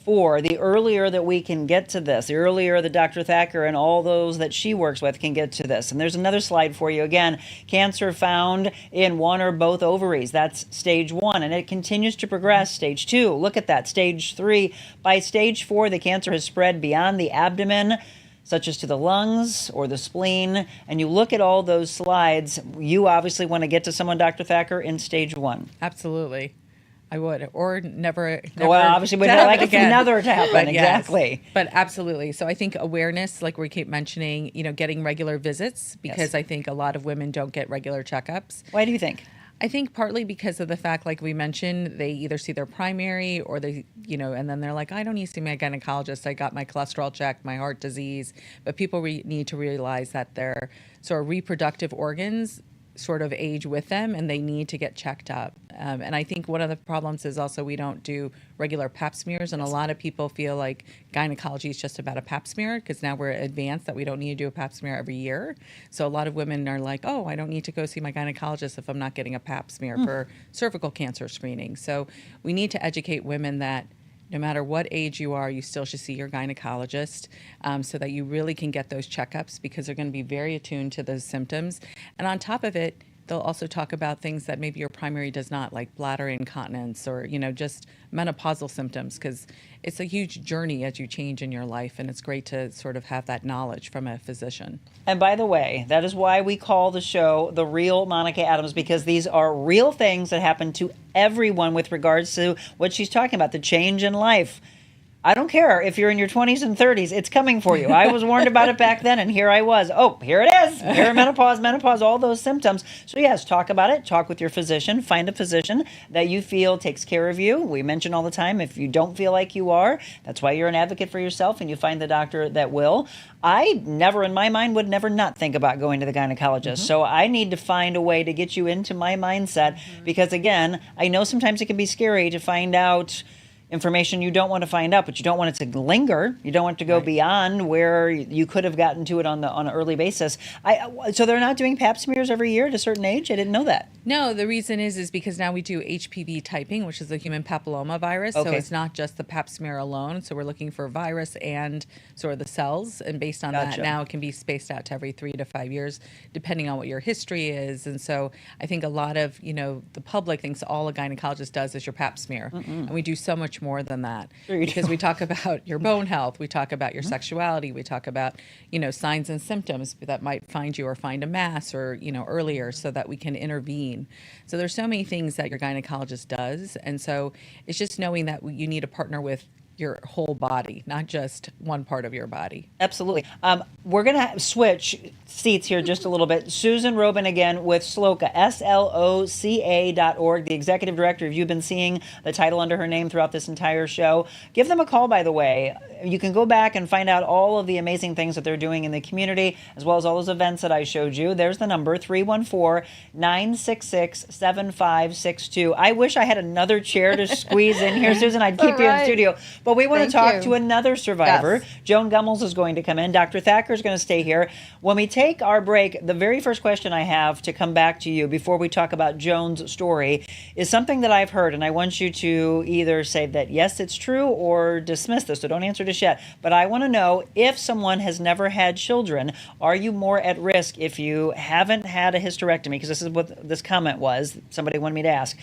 4. The earlier that we can get to this, the earlier that Dr. Thacker and all those that she works with can get to this. And there's another slide for you. Again, cancer found in 1 or both ovaries. That's stage 1, and it continues to progress. Stage 2, look at that. Stage 3. By stage 4, the cancer has spread beyond the abdomen, such as to the lungs or the spleen. And you look at all those slides, you obviously want to get to someone, Dr. Thacker, in stage 1. Absolutely. I would, or never well, obviously, we'd like another to happen. But exactly. Yes, but absolutely. So I think awareness, like we keep mentioning, getting regular visits, because I think a lot of women don't get regular checkups. Why do you think? I think partly because of the fact, like we mentioned, they either see their primary or they, and then they're like, I don't need to see my gynecologist. I got my cholesterol checked, my heart disease. But people need to realize that their sort of reproductive organs sort of age with them, and they need to get checked up. And I think one of the problems is also we don't do regular pap smears, and a lot of people feel like gynecology is just about a pap smear, because now we're advanced that we don't need to do a pap smear every year. So a lot of women are like, oh, I don't need to go see my gynecologist if I'm not getting a pap smear for cervical cancer screening. So we need to educate women that no matter what age you are, you still should see your gynecologist, so that you really can get those checkups, because they're going to be very attuned to those symptoms. And on top of it, they'll also talk about things that maybe your primary does not, like bladder incontinence or, just menopausal symptoms, because it's a huge journey as you change in your life, and it's great to sort of have that knowledge from a physician. And by the way, that is why we call the show The Real Monica Adams, because these are real things that happen to everyone with regards to what she's talking about, the change in life. I don't care if you're in your 20s and 30s, it's coming for you. I was warned about it back then, and here I was. Oh, here it is. Perimenopause, menopause, all those symptoms. So yes, talk about it. Talk with your physician. Find a physician that you feel takes care of you. We mention all the time, if you don't feel like you are, that's why you're an advocate for yourself, and you find the doctor that will. I never, in my mind, would never not think about going to the gynecologist. So I need to find a way to get you into my mindset because, again, I know sometimes it can be scary to find out information you don't want to find out, but you don't want it to linger. You don't want it to go beyond where you could have gotten to it on an early basis. So they're not doing pap smears every year at a certain age? I didn't know that. No, the reason is because now we do HPV typing, which is the human papilloma virus. So it's not just the pap smear alone. So we're looking for virus and sort of the cells. And based on that, now it can be spaced out to every 3 to 5 years, depending on what your history is. And so I think a lot of, the public thinks all a gynecologist does is your pap smear. And we do so much more than that because we talk about your bone health, we talk about your sexuality, we talk about signs and symptoms that might find you or find a mass or earlier so that we can intervene. So there's so many things that your gynecologist does, and so it's just knowing that you need to partner with your whole body, not just one part of your body. Absolutely. We're going to switch seats here just a little bit. Susan Robin again with SLOCA, SLOCA.org, the executive director. If you've been seeing the title under her name throughout this entire show, give them a call, by the way. You can go back and find out all of the amazing things that they're doing in the community, as well as all those events that I showed you. There's the number, 314-966-7562. I wish I had another chair to squeeze in here, Susan. I'd keep you in the studio. But we want to talk to another survivor. Yes. Joan Gummels is going to come in. Dr. Thacker is going to stay here. When we take our break, the very first question I have to come back to you before we talk about Joan's story is something that I've heard, and I want you to either say that, yes, it's true, or dismiss this, so don't answer this yet. But I want to know, if someone has never had children, are you more at risk if you haven't had a hysterectomy? Because this is what this comment was. Somebody wanted me to ask.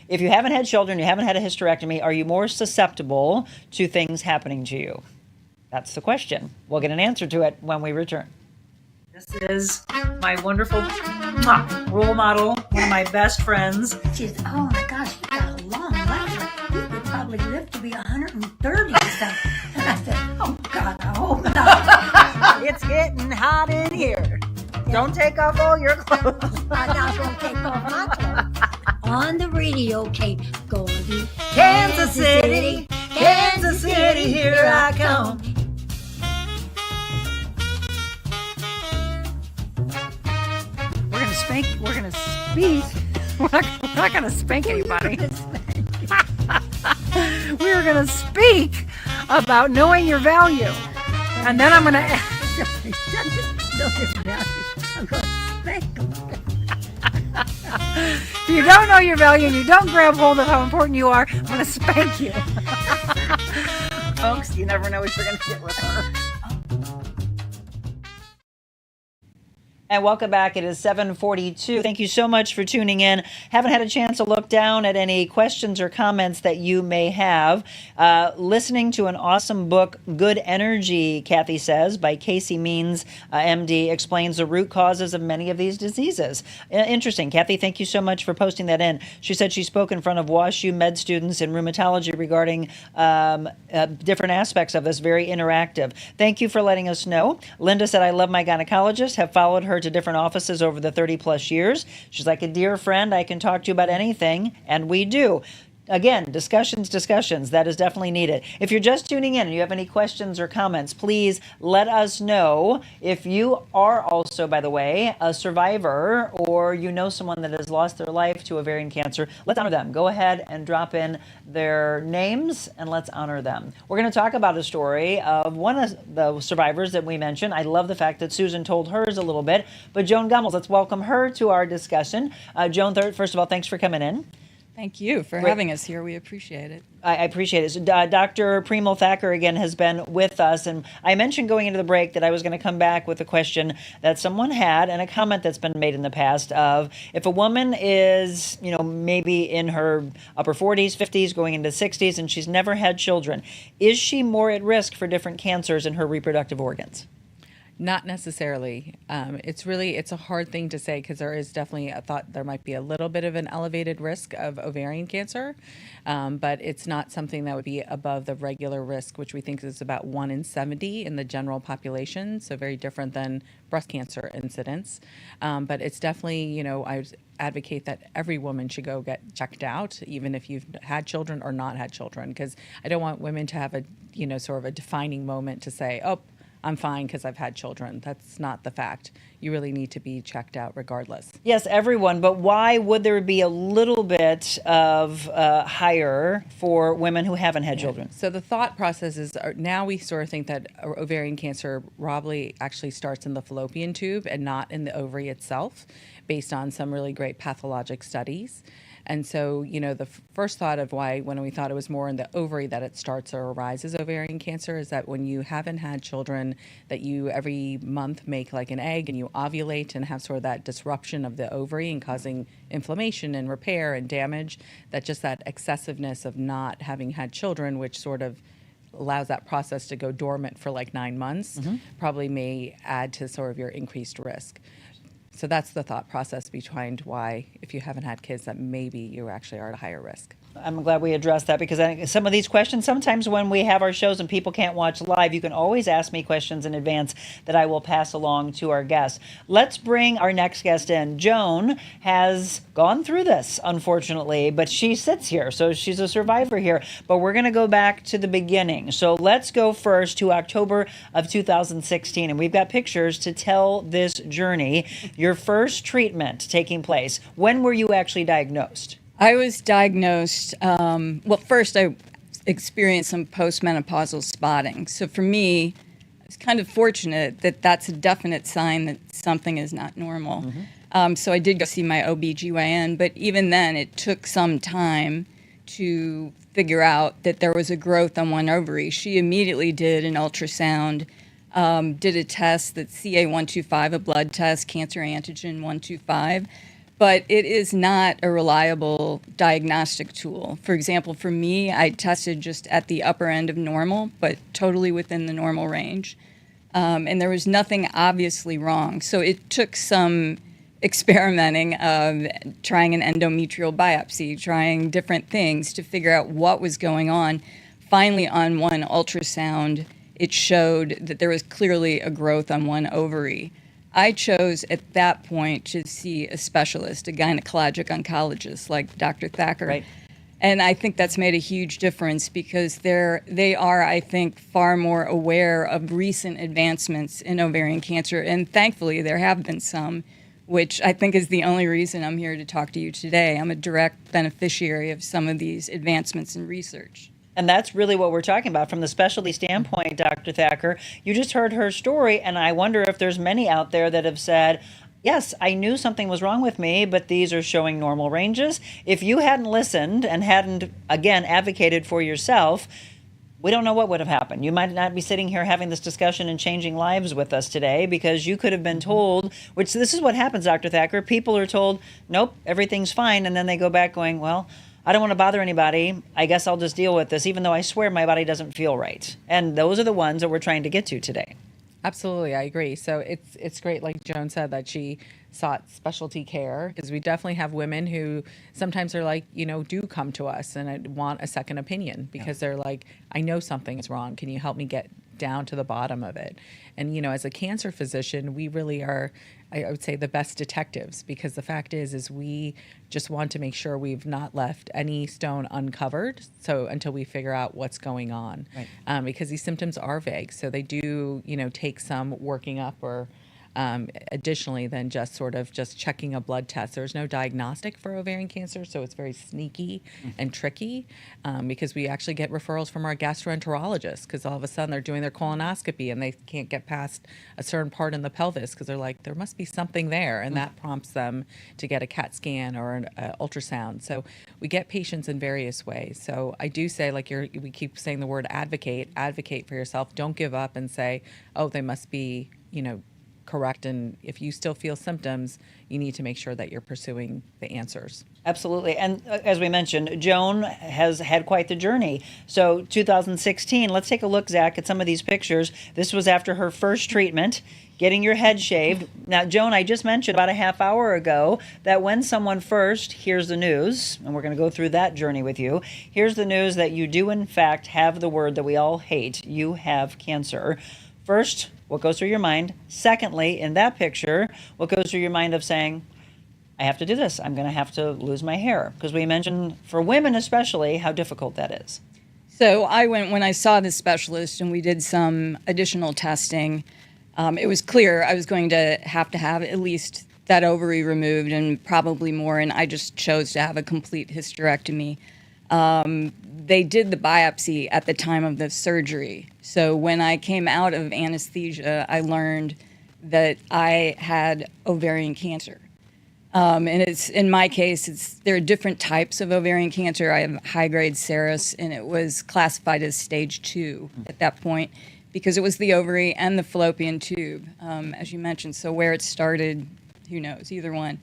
If you haven't had children, you haven't had a hysterectomy, are you more susceptible to things happening to you? That's the question. We'll get an answer to it when we return. This is my wonderful role model, one of my best friends. She's, oh my gosh, you got a long life. You could probably live to be 130 or something. And I said, oh God, I hope not. It's getting hot in here. Don't take off all your clothes. I'm not going to take off my clothes. On the radio, Kate, going to Kansas City, Kansas City, here I come. We're going to spank, we're going to speak. We're not going to spank anybody. We're going to speak about knowing your value. And then I'm going to I'm going to spank them. If you don't know your value and you don't grab hold of how important you are, I'm going to spank you. Folks, you never know what you're going to get with her. And welcome back. It is 7:42. Thank you so much for tuning in. Haven't had a chance to look down at any questions or comments that you may have. Listening to an awesome book, Good Energy, Kathy says, by Casey Means, MD, explains the root causes of many of these diseases. Interesting. Kathy, thank you so much for posting that in. She said she spoke in front of WashU med students in rheumatology regarding different aspects of this. Very interactive. Thank you for letting us know. Linda said, I love my gynecologist, have followed her to different offices over the 30 plus years. She's like a dear friend. I can talk to you about anything, and we do. Again, discussions. That is definitely needed. If you're just tuning in and you have any questions or comments, please let us know. If you are also, by the way, a survivor or you know someone that has lost their life to ovarian cancer, let's honor them. Go ahead and drop in their names and let's honor them. We're going to talk about a story of one of the survivors that we mentioned. I love the fact that Susan told hers a little bit, but Joan Gummels, let's welcome her to our discussion. Joan, first of all, thanks for coming in. Thank you for having us here. We appreciate it. I appreciate it. So, Dr. Premal Thacker again has been with us, and I mentioned going into the break that I was going to come back with a question that someone had and a comment that's been made in the past of, if a woman is, maybe in her upper 40s, 50s, going into 60s, and she's never had children, is she more at risk for different cancers in her reproductive organs? Not necessarily. It's a hard thing to say because there is definitely a thought there might be a little bit of an elevated risk of ovarian cancer, but it's not something that would be above the regular risk, which we think is about 1 in 70 in the general population. So very different than breast cancer incidence. But it's definitely, I would advocate that every woman should go get checked out, even if you've had children or not had children, because I don't want women to have a, sort of a defining moment to say, oh, I'm fine because I've had children. That's not the fact. You really need to be checked out regardless. Yes, everyone, but why would there be a little bit of higher for women who haven't had children? So the thought process is now we sort of think that ovarian cancer probably actually starts in the fallopian tube and not in the ovary itself, based on some really great pathologic studies. And so, the first thought of why, when we thought it was more in the ovary that it starts or arises ovarian cancer, is that when you haven't had children, that you every month make like an egg and you ovulate and have sort of that disruption of the ovary and causing inflammation and repair and damage, that just that excessiveness of not having had children, which sort of allows that process to go dormant for like 9 months, probably may add to sort of your increased risk. So that's the thought process behind why, if you haven't had kids, that maybe you actually are at a higher risk. I'm glad we addressed that, because I think some of these questions, sometimes when we have our shows and people can't watch live, you can always ask me questions in advance that I will pass along to our guests. Let's bring our next guest in. Joan has gone through this, unfortunately, but she sits here, so she's a survivor here. But we're going to go back to the beginning. So let's go first to October of 2016, and we've got pictures to tell this journey. Your first treatment taking place. When were you actually diagnosed? I was diagnosed, first I experienced some postmenopausal spotting. So for me, I was kind of fortunate that that's a definite sign that something is not normal. So I did go see my OBGYN, but even then it took some time to figure out that there was a growth on one ovary. She immediately did an ultrasound, did a test that's CA125, a blood test, cancer antigen 125. But it is not a reliable diagnostic tool. For example, for me, I tested just at the upper end of normal, but totally within the normal range. And there was nothing obviously wrong. So it took some experimenting of trying an endometrial biopsy, trying different things to figure out what was going on. Finally, on one ultrasound, it showed that there was clearly a growth on one ovary. I chose at that point to see a specialist, a gynecologic oncologist like Dr. Thacker. Right. And I think that's made a huge difference because they are, I think, far more aware of recent advancements in ovarian cancer. And thankfully, there have been some, which I think is the only reason I'm here to talk to you today. I'm a direct beneficiary of some of these advancements in research. And that's really what we're talking about from the specialty standpoint, Dr. Thacker. You just heard her story, and I wonder if there's many out there that have said, yes, I knew something was wrong with me, but these are showing normal ranges. If you hadn't listened and hadn't, again, advocated for yourself, we don't know what would have happened. You might not be sitting here having this discussion and changing lives with us today, because you could have been told, which this is what happens, Dr. Thacker. People are told, nope, everything's fine, and then they go back going, well, I don't want to bother anybody. I guess I'll just deal with this, even though I swear my body doesn't feel right. And those are the ones that we're trying to get to today. Absolutely, I agree. So it's great, like Joan said, that she sought specialty care, because we definitely have women who sometimes are like, do come to us and I want a second opinion, because they're like, I know something is wrong. Can you help me get down to the bottom of it? And, as a cancer physician, we really are, I would say, the best detectives, because the fact is we just want to make sure we've not left any stone uncovered. So until we figure out what's going on, right. Because these symptoms are vague. So they do, take some working up or additionally than just sort of just checking a blood test. There's no diagnostic for ovarian cancer, so it's very sneaky and tricky, because we actually get referrals from our gastroenterologists, because all of a sudden they're doing their colonoscopy and they can't get past a certain part in the pelvis, because they're like, there must be something there, and that prompts them to get a CAT scan or an ultrasound. So we get patients in various ways. So I do say, like we keep saying the word advocate for yourself. Don't give up and say, oh, they must be, correct. And if you still feel symptoms, you need to make sure that you're pursuing the answers. Absolutely. And as we mentioned, Joan has had quite the journey. So 2016, let's take a look, Zach, at some of these pictures. This was after her first treatment, getting your head shaved. Now, Joan, I just mentioned about a half hour ago that when someone first hears the news, and we're going to go through that journey with you, here's the news that you do in fact have the word that we all hate. You have cancer. First, what goes through your mind? Secondly, in that picture, what goes through your mind of saying, I have to do this. I'm going to have to lose my hair. Because we mentioned, for women especially, how difficult that is. So I went, when I saw the specialist and we did some additional testing, it was clear I was going to have at least that ovary removed and probably more, and I just chose to have a complete hysterectomy. They did the biopsy at the time of the surgery. So when I came out of anesthesia, I learned that I had ovarian cancer. And it's, in my case, there are different types of ovarian cancer. I have high-grade serous, and it was classified as stage 2 at that point because it was the ovary and the fallopian tube, as you mentioned. So where it started, who knows, either one.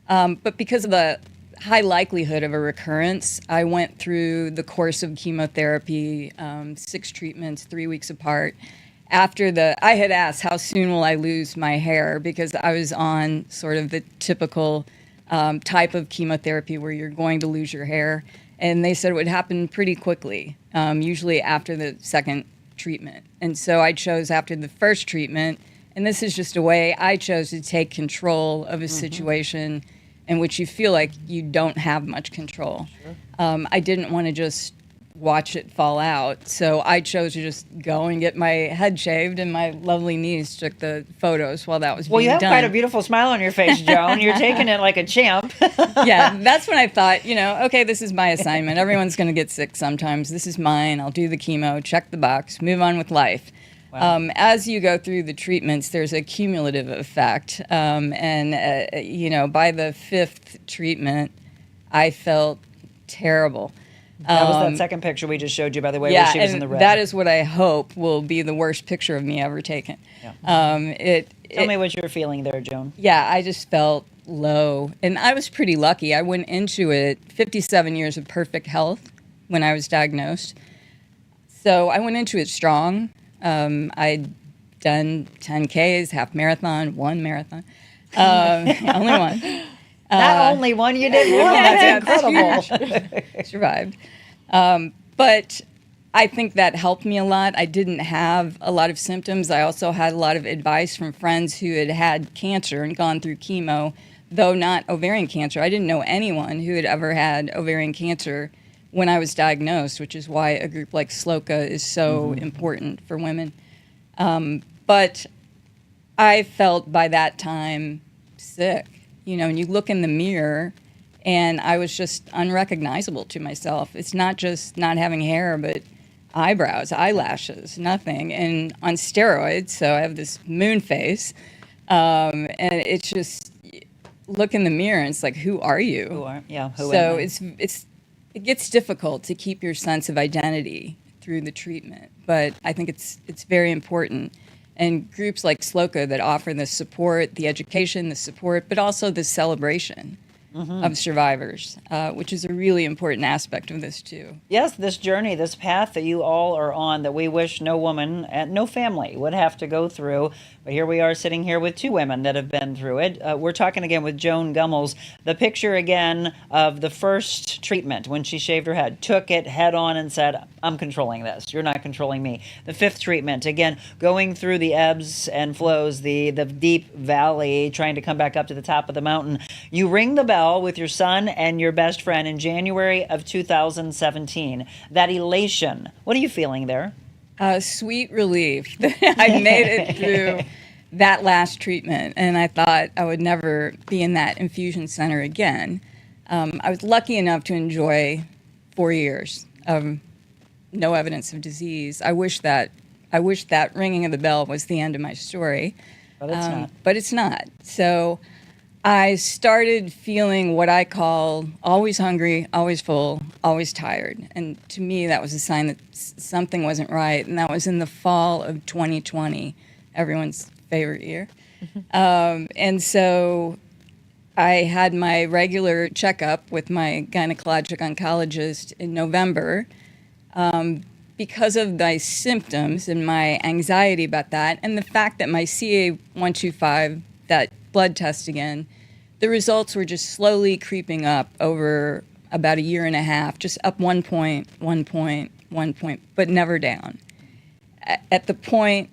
But because of the high likelihood of a recurrence, I went through the course of chemotherapy, 6 treatments, 3 weeks apart. I had asked, how soon will I lose my hair? Because I was on sort of the typical type of chemotherapy where you're going to lose your hair. And they said it would happen pretty quickly, usually after the second treatment. And so I chose after the first treatment, and this is just a way I chose to take control of a situation in which you feel like you don't have much control. Sure. I didn't want to just watch it fall out. So I chose to just go and get my head shaved, and my lovely niece took the photos while that was being done. Well, you have quite a beautiful smile on your face, Joan. You're taking it like a champ. Yeah, that's when I thought, okay, this is my assignment. Everyone's going to get sick sometimes. This is mine. I'll do the chemo, check the box, move on with life. Wow. As you go through the treatments, there's a cumulative effect. By the 5th treatment, I felt terrible. That was that second picture we just showed you, by the way, where she was in the red. That is what I hope will be the worst picture of me ever taken. Yeah. Tell me what you're feeling there, Joan. Yeah, I just felt low. And I was pretty lucky. I went into it 57 years of perfect health when I was diagnosed. So I went into it strong. I'd done 10Ks, half marathon, 1 marathon. Only one. Not only one, you did one. That's incredible. Survived. But I think that helped me a lot. I didn't have a lot of symptoms. I also had a lot of advice from friends who had had cancer and gone through chemo, though not ovarian cancer. I didn't know anyone who had ever had ovarian cancer when I was diagnosed, which is why a group like SLOCA is so important for women. But I felt by that time sick. And you look in the mirror, and I was just unrecognizable to myself. It's not just not having hair, but eyebrows, eyelashes, nothing. And on steroids, so I have this moon face. And it's just, look in the mirror, and it's like, who are you? Who am I? So it gets difficult to keep your sense of identity through the treatment. But I think it's very important. And groups like SLOCA that offer the support, the education, the support, but also the celebration of survivors, which is a really important aspect of this too. Yes, this journey, this path that you all are on that we wish no woman and no family would have to go through. But here we are sitting here with 2 women that have been through it. We're talking again with Joan Gummels. The picture again of the first treatment when she shaved her head, took it head on and said, I'm controlling this. You're not controlling me. The 5th treatment, again, going through the ebbs and flows, the deep valley, trying to come back up to the top of the mountain. You ring the bell with your son and your best friend in January of 2017. That elation, what are you feeling there? Sweet relief that I made it through that last treatment, and I thought I would never be in that infusion center again. I was lucky enough to enjoy 4 years of no evidence of disease. I wish that ringing of the bell was the end of my story, but it's not. But it's not. So I started feeling what I call always hungry, always full, always tired. And to me, that was a sign that something wasn't right. And that was in the fall of 2020, everyone's favorite year. And so I had my regular checkup with my gynecologic oncologist in November. Because of my symptoms and my anxiety about that, and the fact that my CA-125, that blood test again, the results were just slowly creeping up over about a year and a half, just up 1 point, 1 point, 1 point, but never down. At the point,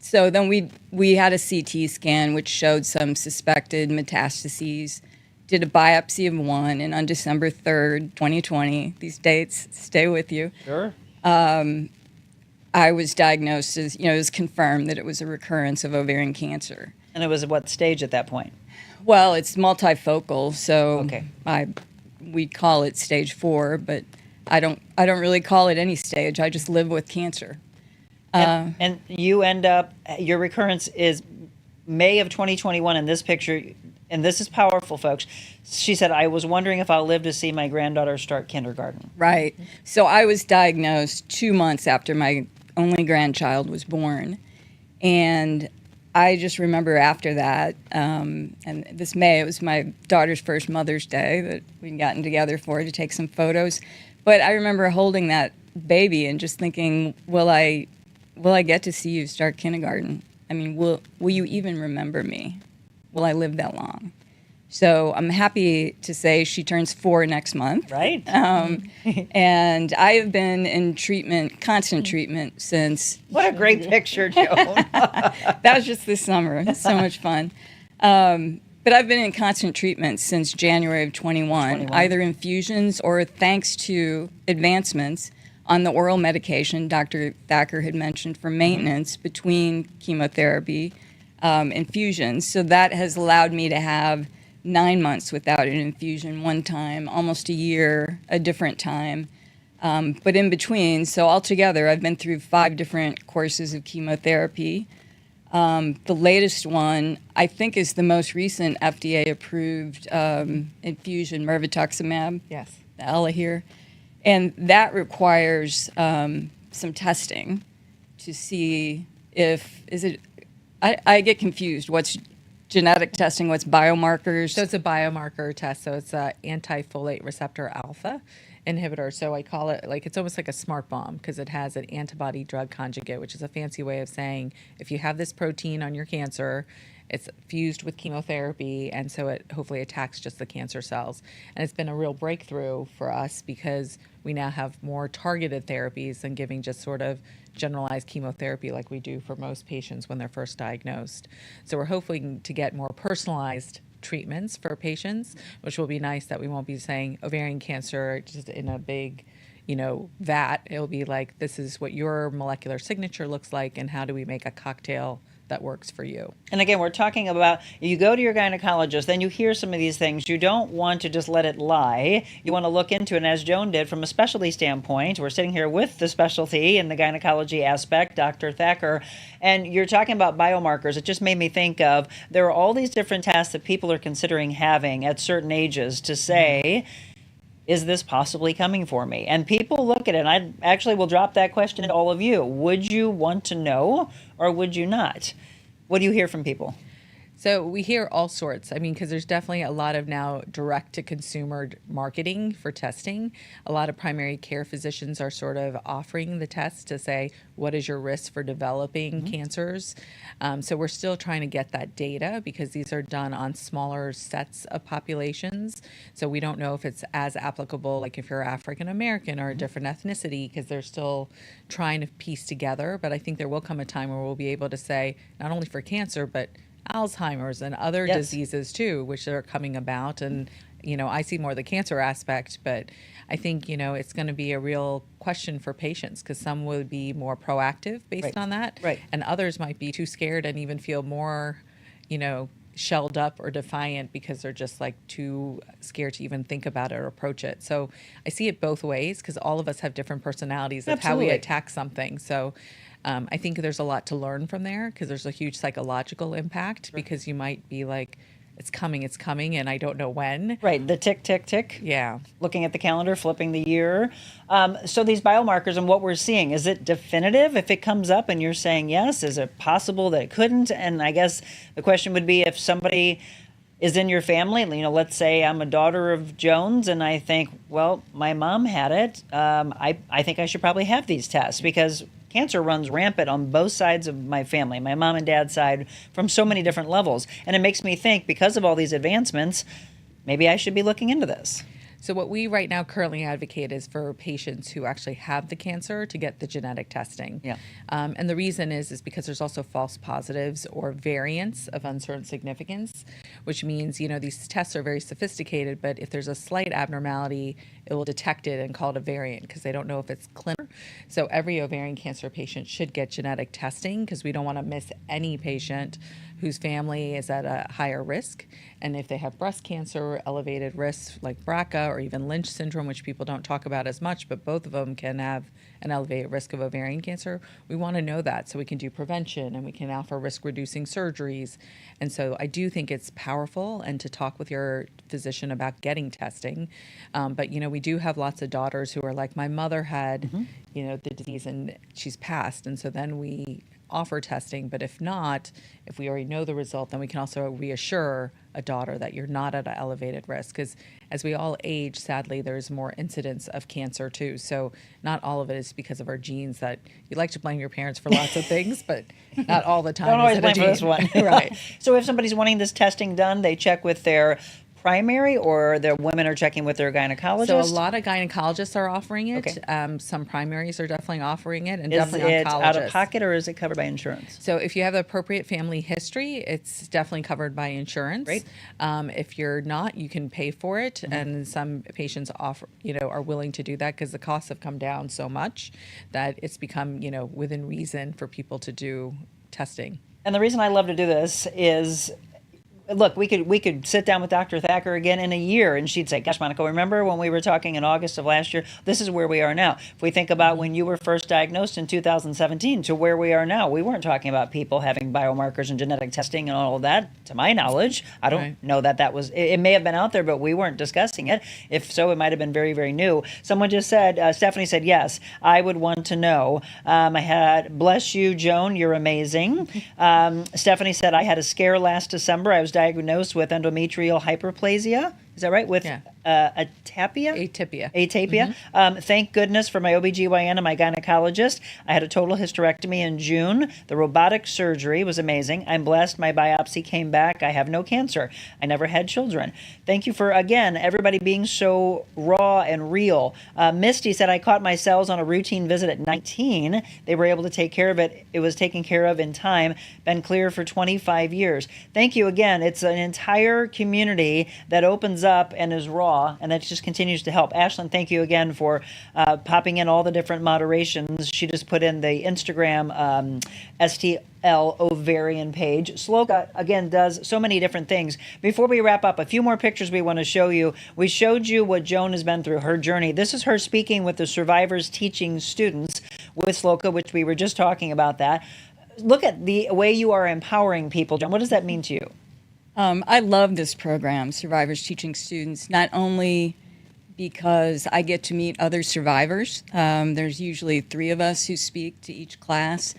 so then we had a CT scan which showed some suspected metastases, did a biopsy of one, and on December 3rd, 2020, these dates stay with you. Sure. I was diagnosed as, it was confirmed that it was a recurrence of ovarian cancer. And it was at what stage at that point? Well, it's multifocal, so Okay. We call it stage 4, but I don't really call it any stage. I just live with cancer. And you end up, your recurrence is May of 2021 in this picture, and this is powerful, folks. She said, I was wondering if I'll live to see my granddaughter start kindergarten. Right. So I was diagnosed 2 months after my only grandchild was born. And I just remember after that, and this May, it was my daughter's first Mother's Day that we'd gotten together for to take some photos. But I remember holding that baby and just thinking, will I get to see you start kindergarten? I mean, will you even remember me? Will I live that long? So I'm happy to say she turns 4 next month. Right. And I have been in treatment, constant treatment since. What a great picture, Joan. That was just this summer. It's so much fun. But I've been in constant treatment since January of 21, either infusions or thanks to advancements on the oral medication Dr. Thacker had mentioned for maintenance between chemotherapy infusions. So that has allowed me to have 9 months without an infusion one time, almost a year a different time. But in between, so altogether, I've been through 5 different courses of chemotherapy. The latest one, I think, is the most recent FDA-approved infusion, mirvetuximab. Yes. The Elahir. And that requires some testing to see I get confused. What's genetic testing? What's biomarkers? So it's a biomarker test. So it's a anti-folate receptor alpha inhibitor. So I call it it's almost like a smart bomb because it has an antibody drug conjugate, which is a fancy way of saying if you have this protein on your cancer, it's fused with chemotherapy, and so it hopefully attacks just the cancer cells. And it's been a real breakthrough for us because we now have more targeted therapies than giving just sort of generalized chemotherapy like we do for most patients when they're first diagnosed. So we're hoping to get more personalized treatments for patients, which will be nice that we won't be saying ovarian cancer just in a big, vat. It'll be like, this is what your molecular signature looks like, and how do we make a cocktail that works for you. And again, we're talking about, you go to your gynecologist, then you hear some of these things. You don't want to just let it lie. You want to look into it, and as Joan did, from a specialty standpoint, we're sitting here with the specialty in the gynecology aspect, Dr. Thacker, and you're talking about biomarkers. It just made me think of, there are all these different tests that people are considering having at certain ages to say, is this possibly coming for me? And people look at it, and I actually will drop that question to all of you. Would you want to know, or would you not? What do you hear from people? So we hear all sorts. I mean, because there's definitely a lot of now direct-to-consumer marketing for testing. A lot of primary care physicians are sort of offering the test to say, what is your risk for developing cancers? So we're still trying to get that data because these are done on smaller sets of populations. So we don't know if it's as applicable, like if you're African American or a different ethnicity, because they're still trying to piece together. But I think there will come a time where we'll be able to say, not only for cancer, but Alzheimer's and other diseases too, which are coming about. And, I see more the cancer aspect, but I think, it's going to be a real question for patients because some will be more proactive based on that. Right. And others might be too scared and even feel more, shelled up or defiant because they're just too scared to even think about it or approach it. So I see it both ways because all of us have different personalities of how we attack something. So I think there's a lot to learn from there because there's a huge psychological impact because you might be like, it's coming, and I don't know when. Right, the tick, tick, tick. Yeah. Looking at the calendar, flipping the year. So these biomarkers and what we're seeing, is it definitive if it comes up and you're saying yes? Is it possible that it couldn't? And I guess the question would be if somebody is in your family, let's say I'm a daughter of Jones and I think, well, my mom had it. I think I should probably have these tests because cancer runs rampant on both sides of my family, my mom and dad's side, from so many different levels. And it makes me think, because of all these advancements, maybe I should be looking into this. So what we right now currently advocate is for patients who actually have the cancer to get the genetic testing. Yeah. And the reason is because there's also false positives or variants of uncertain significance, which means, these tests are very sophisticated, but if there's a slight abnormality, it will detect it and call it a variant because they don't know if it's clinical. So every ovarian cancer patient should get genetic testing because we don't want to miss any patient whose family is at a higher risk. And if they have breast cancer, elevated risks like BRCA or even Lynch syndrome, which people don't talk about as much, but both of them can have an elevated risk of ovarian cancer, we want to know that so we can do prevention and we can offer risk-reducing surgeries. And so I do think it's powerful and to talk with your physician about getting testing. But, we do have lots of daughters who are like, my mother had, the disease and she's passed. And so then we offer testing, but if not, if we already know the result, then we can also reassure a daughter that you're not at an elevated risk. Because as we all age, sadly, there's more incidence of cancer too. So not all of it is because of our genes. That you like to blame your parents for lots of things, but not all the time. Don't always is it a blame for this gene. one. Right. So if somebody's wanting this testing done, they check with their primary, or the women are checking with their gynecologist? So a lot of gynecologists are offering it. Okay. Some primaries are definitely offering it, and Is definitely it oncologists. out of pocket or is it covered by insurance? So if you have the appropriate family history, it's definitely covered by insurance. Great. If you're not, you can pay for it, and some patients are willing to do that because the costs have come down so much that it's become within reason for people to do testing. And the reason I love to do this is, look, we could sit down with Dr. Thacker again in a year and she'd say, gosh, Monica, remember when we were talking in August of last year? This is where we are now. If we think about when you were first diagnosed in 2017 to where we are now, we weren't talking about people having biomarkers and genetic testing and all of that, to my knowledge. I don't know that was, it may have been out there, but we weren't discussing it. If so, it might have been very, very new. Someone just said, Stephanie said, yes, I would want to know. I had, bless you, Joan, you're amazing. Stephanie said, I had a scare last December. I was diagnosed with endometrial hyperplasia. Is that right? With atapia? Atapia. Thank goodness for my OBGYN and my gynecologist. I had a total hysterectomy in June. The robotic surgery was amazing. I'm blessed. My biopsy came back. I have no cancer. I never had children. Thank you for, again, everybody being so raw and real. Misty said, I caught my cells on a routine visit at 19. They were able to take care of it. It was taken care of in time. Been clear for 25 years. Thank you again. It's an entire community that opens up and is raw, and that just continues to help. Ashlyn, thank you again for popping in all the different moderations. She just put in the Instagram STL ovarian page. Sloka, again, does so many different things. Before we wrap up, a few more pictures we want to show you. We showed you what Joan has been through, her journey. This is her speaking with the survivors teaching students with Sloka, which we were just talking about that. Look at the way you are empowering people. Joan, what does that mean to you? I love this program, Survivors Teaching Students, not only because I get to meet other survivors. There's usually 3 of us who speak to each class,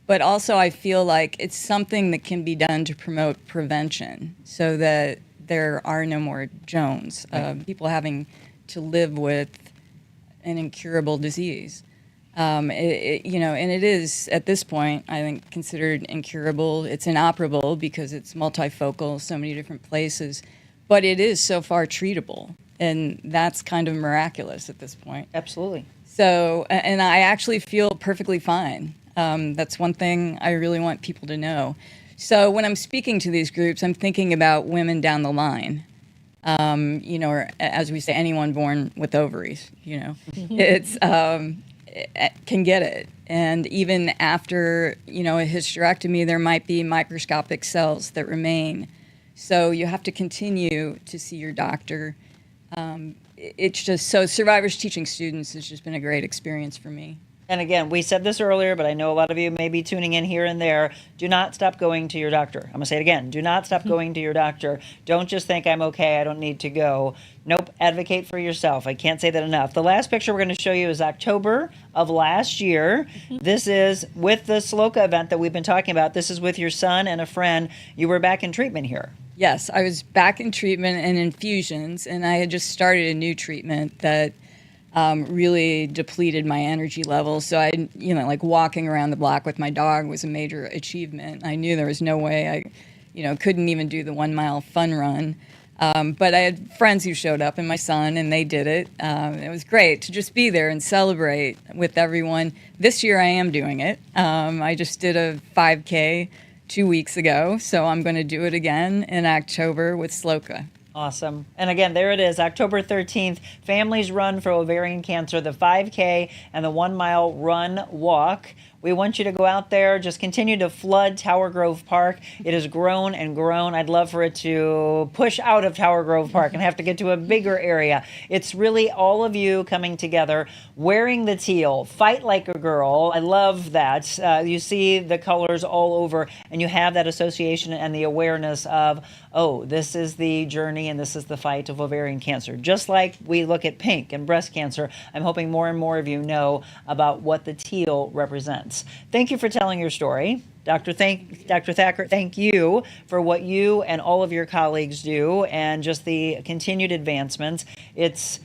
but also I feel like it's something that can be done to promote prevention so that there are no more Jones, people having to live with an incurable disease. And it is, at this point, I think, considered incurable. It's inoperable because it's multifocal, so many different places, but it is so far treatable, and that's kind of miraculous at this point. Absolutely. So, and I actually feel perfectly fine. That's one thing I really want people to know. So when I'm speaking to these groups, I'm thinking about women down the line. Or as we say, anyone born with ovaries, it's... can get it. And even after, a hysterectomy, there might be microscopic cells that remain. So you have to continue to see your doctor. It's just, so Survivors Teaching Students has just been a great experience for me. And again, we said this earlier, but I know a lot of you may be tuning in here and there. Do not stop going to your doctor. I'm going to say it again. Do not stop going to your doctor. Don't just think I'm okay, I don't need to go. Nope, advocate for yourself. I can't say that enough. The last picture we're going to show you is October of last year. This is with the Sloka event that we've been talking about. This is with your son and a friend. You were back in treatment here. Yes, I was back in treatment and infusions, and I had just started a new treatment that really depleted my energy levels. So I, like walking around the block with my dog was a major achievement. I knew there was no way I, couldn't even do the 1 mile fun run. But I had friends who showed up and my son, and they did it. It was great to just be there and celebrate with everyone. This year I am doing it. I just did a 5K 2 weeks ago, so I'm going to do it again in October with Sloka. Awesome. And again, there it is, October 13th, Families Run for Ovarian Cancer, the 5K and the 1 mile run walk. We want you to go out there, just continue to flood Tower Grove Park. It has grown and grown. I'd love for it to push out of Tower Grove Park and have to get to a bigger area. It's really all of you coming together, wearing the teal, fight like a girl. I love that. You see the colors all over, and you have that association and the awareness of, oh, this is the journey and this is the fight of ovarian cancer. Just like we look at pink and breast cancer, I'm hoping more and more of you know about what the teal represents. Thank you for telling your story. Dr. Thacker, thank you for what you and all of your colleagues do and just the continued advancements. It's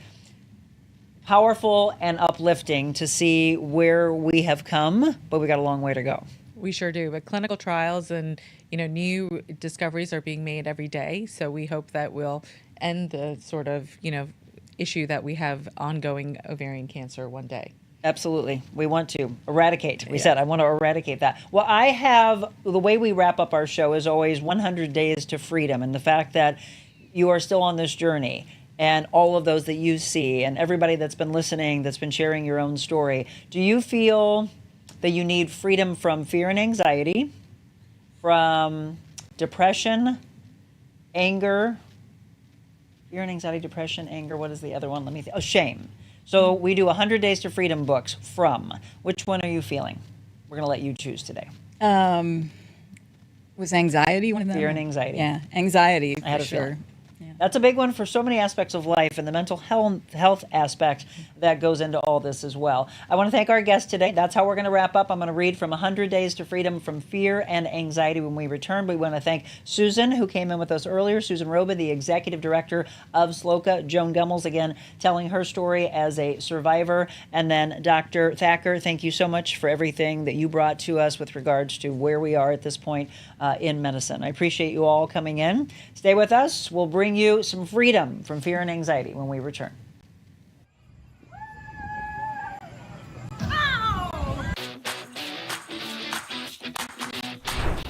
powerful and uplifting to see where we have come, but we got a long way to go. We sure do. But clinical trials and new discoveries are being made every day. So we hope that we'll end the sort of issue that we have ongoing ovarian cancer one day. Absolutely. We want to eradicate. We said, I want to eradicate that. Well, I have, the way we wrap up our show is always 100 days to freedom. And the fact that you are still on this journey and all of those that you see and everybody that's been listening, that's been sharing your own story, do you feel that you need freedom from fear and anxiety, from depression, anger, fear and anxiety, depression, anger, what is the other one? Let me think. Oh, shame. So we do 100 Days to Freedom books from. Which one are you feeling? We're going to let you choose today. Was anxiety one of them? Fear and anxiety. Yeah, anxiety I had for a sure. feeling. That's a big one for so many aspects of life and the mental health aspect that goes into all this as well. I want to thank our guest today. That's how we're going to wrap up. I'm going to read from 100 Days to Freedom from Fear and Anxiety when we return. We want to thank Susan, who came in with us earlier, Susan Roba, the Executive Director of Sloka, Joan Gummels, again, telling her story as a survivor. And then Dr. Thacker, thank you so much for everything that you brought to us with regards to where we are at this point in medicine. I appreciate you all coming in. Stay with us. We'll bring you some freedom from fear and anxiety when we return.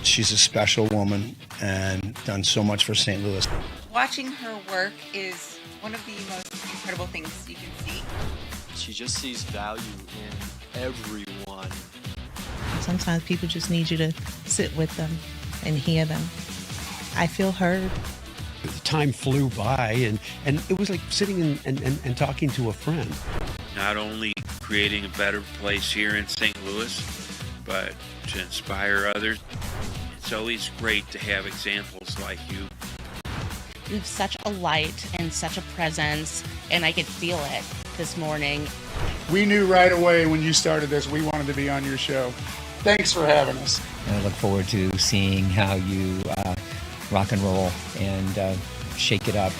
She's a special woman and done so much for St. Louis. Watching her work is one of the most incredible things you can see. She just sees value in everyone. Sometimes people just need you to sit with them and hear them. I feel heard. The time flew by, and it was like sitting and talking to a friend. Not only creating a better place here in St. Louis, but to inspire others. It's always great to have examples like you. You have such a light and such a presence, and I could feel it this morning. We knew right away when you started this, we wanted to be on your show. Thanks for having us. I look forward to seeing how you rock and roll and shake it up.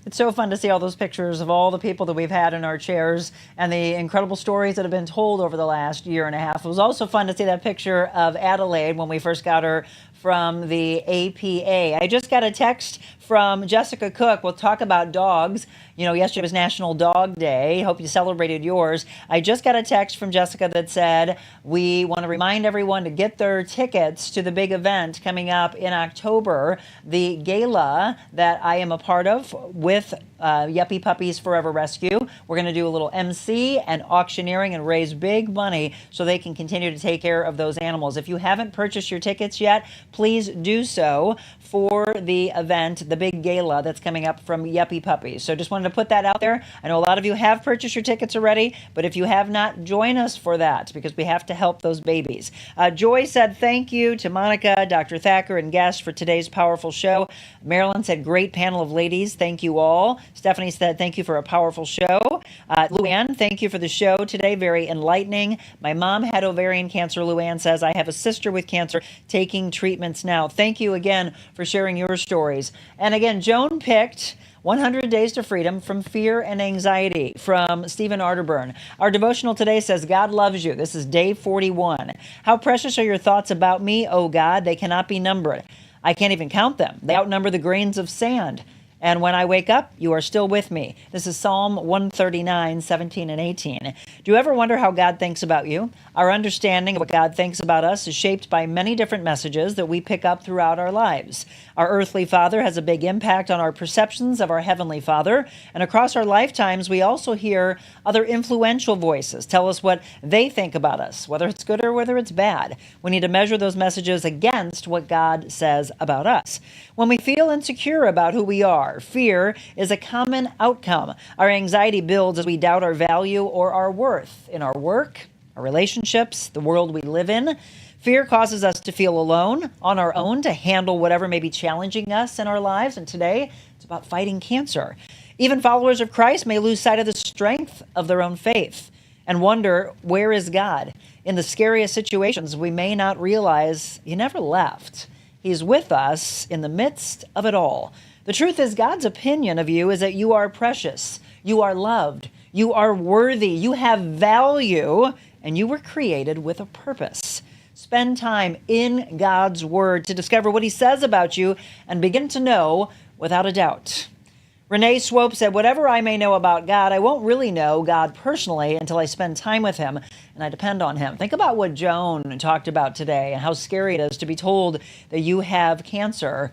It's so fun to see all those pictures of all the people that we've had in our chairs and the incredible stories that have been told over the last year and a half. It was also fun to see that picture of Adelaide when we first got her from the APA. I just got a text from Jessica Cook. We'll talk about dogs. You know, yesterday was National Dog Day. Hope you celebrated yours. I just got a text from Jessica that said, we want to remind everyone to get their tickets to the big event coming up in October, the gala that I am a part of with Yuppie Puppies Forever Rescue. We're going to do a little MC and auctioneering and raise big money so they can continue to take care of those animals. If you haven't purchased your tickets yet, please do so for the event, the big gala that's coming up from Yuppie Puppies. So just wanted to put that out there. I know a lot of you have purchased your tickets already, but if you have not, join us for that because we have to help those babies. Joy said thank you to Monica, Dr. Thacker, and guests for today's powerful show. Marilyn said great panel of ladies. Thank you all. Stephanie said thank you for a powerful show. Luann, thank you for the show today. Very enlightening. My mom had ovarian cancer, Luann says. I have a sister with cancer taking treatments now. Thank you again for sharing your stories. And again, Joan picked 100 Days to Freedom from Fear and Anxiety from Stephen Arterburn. Our devotional today says, God loves you. This is day 41. How precious are your thoughts about me, O God? They cannot be numbered. I can't even count them. They outnumber the grains of sand. And when I wake up, you are still with me. This is Psalm 139, 17 and 18. Do you ever wonder how God thinks about you? Our understanding of what God thinks about us is shaped by many different messages that we pick up throughout our lives. Our earthly Father has a big impact on our perceptions of our Heavenly Father. And across our lifetimes, we also hear other influential voices tell us what they think about us, whether it's good or whether it's bad. We need to measure those messages against what God says about us. When we feel insecure about who we are, fear is a common outcome. Our anxiety builds as we doubt our value or our worth in our work, our relationships, the world we live in. Fear causes us to feel alone, on our own, to handle whatever may be challenging us in our lives. And today, it's about fighting cancer. Even followers of Christ may lose sight of the strength of their own faith and wonder, where is God? In the scariest situations, we may not realize He never left. He's with us in the midst of it all. The truth is, God's opinion of you is that you are precious, you are loved, you are worthy, you have value, and you were created with a purpose. Spend time in God's Word to discover what He says about you and begin to know without a doubt. Renee Swope said, whatever I may know about God, I won't really know God personally until I spend time with Him and I depend on Him. Think about what Joan talked about today and how scary it is to be told that you have cancer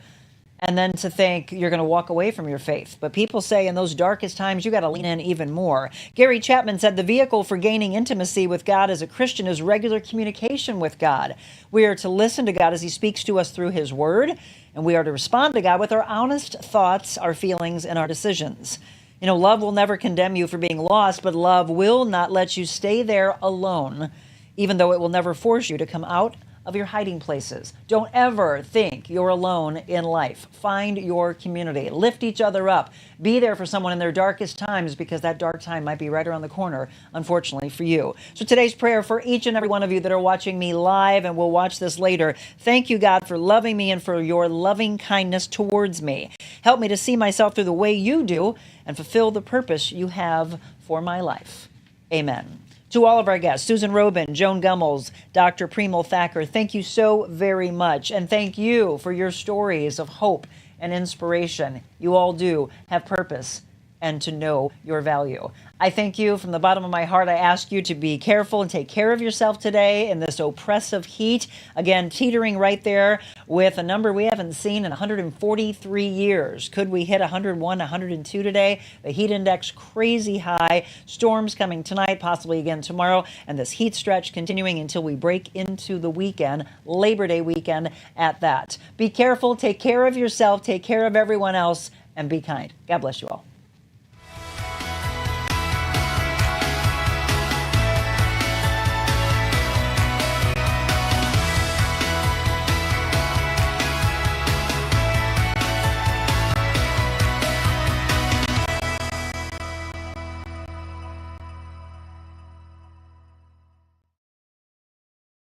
and then to think you're going to walk away from your faith. But people say in those darkest times, you got to lean in even more. Gary Chapman said the vehicle for gaining intimacy with God as a Christian is regular communication with God. We are to listen to God as He speaks to us through His Word, and we are to respond to God with our honest thoughts, our feelings, and our decisions. You know, love will never condemn you for being lost, but love will not let you stay there alone, even though it will never force you to come out of your hiding places. Don't ever think you're alone in life. Find your community. Lift each other up. Be there for someone in their darkest times, because that dark time might be right around the corner, unfortunately, for you. So today's prayer for each and every one of you that are watching me live and will watch this later. Thank you, God, for loving me and for your loving kindness towards me. Help me to see myself through the way you do and fulfill the purpose you have for my life. Amen. To all of our guests, Susan Robin, Joan Gummels, Dr. Premal Thacker, thank you so very much. And thank you for your stories of hope and inspiration. You all do have purpose and to know your value. I thank you from the bottom of my heart. I ask you to be careful and take care of yourself today in this oppressive heat. Again, teetering right there with a number we haven't seen in 143 years. Could we hit 101, 102 today? The heat index crazy high. Storms coming tonight, possibly again tomorrow. And this heat stretch continuing until we break into the weekend, Labor Day weekend at that. Be careful, take care of yourself, take care of everyone else, and be kind. God bless you all.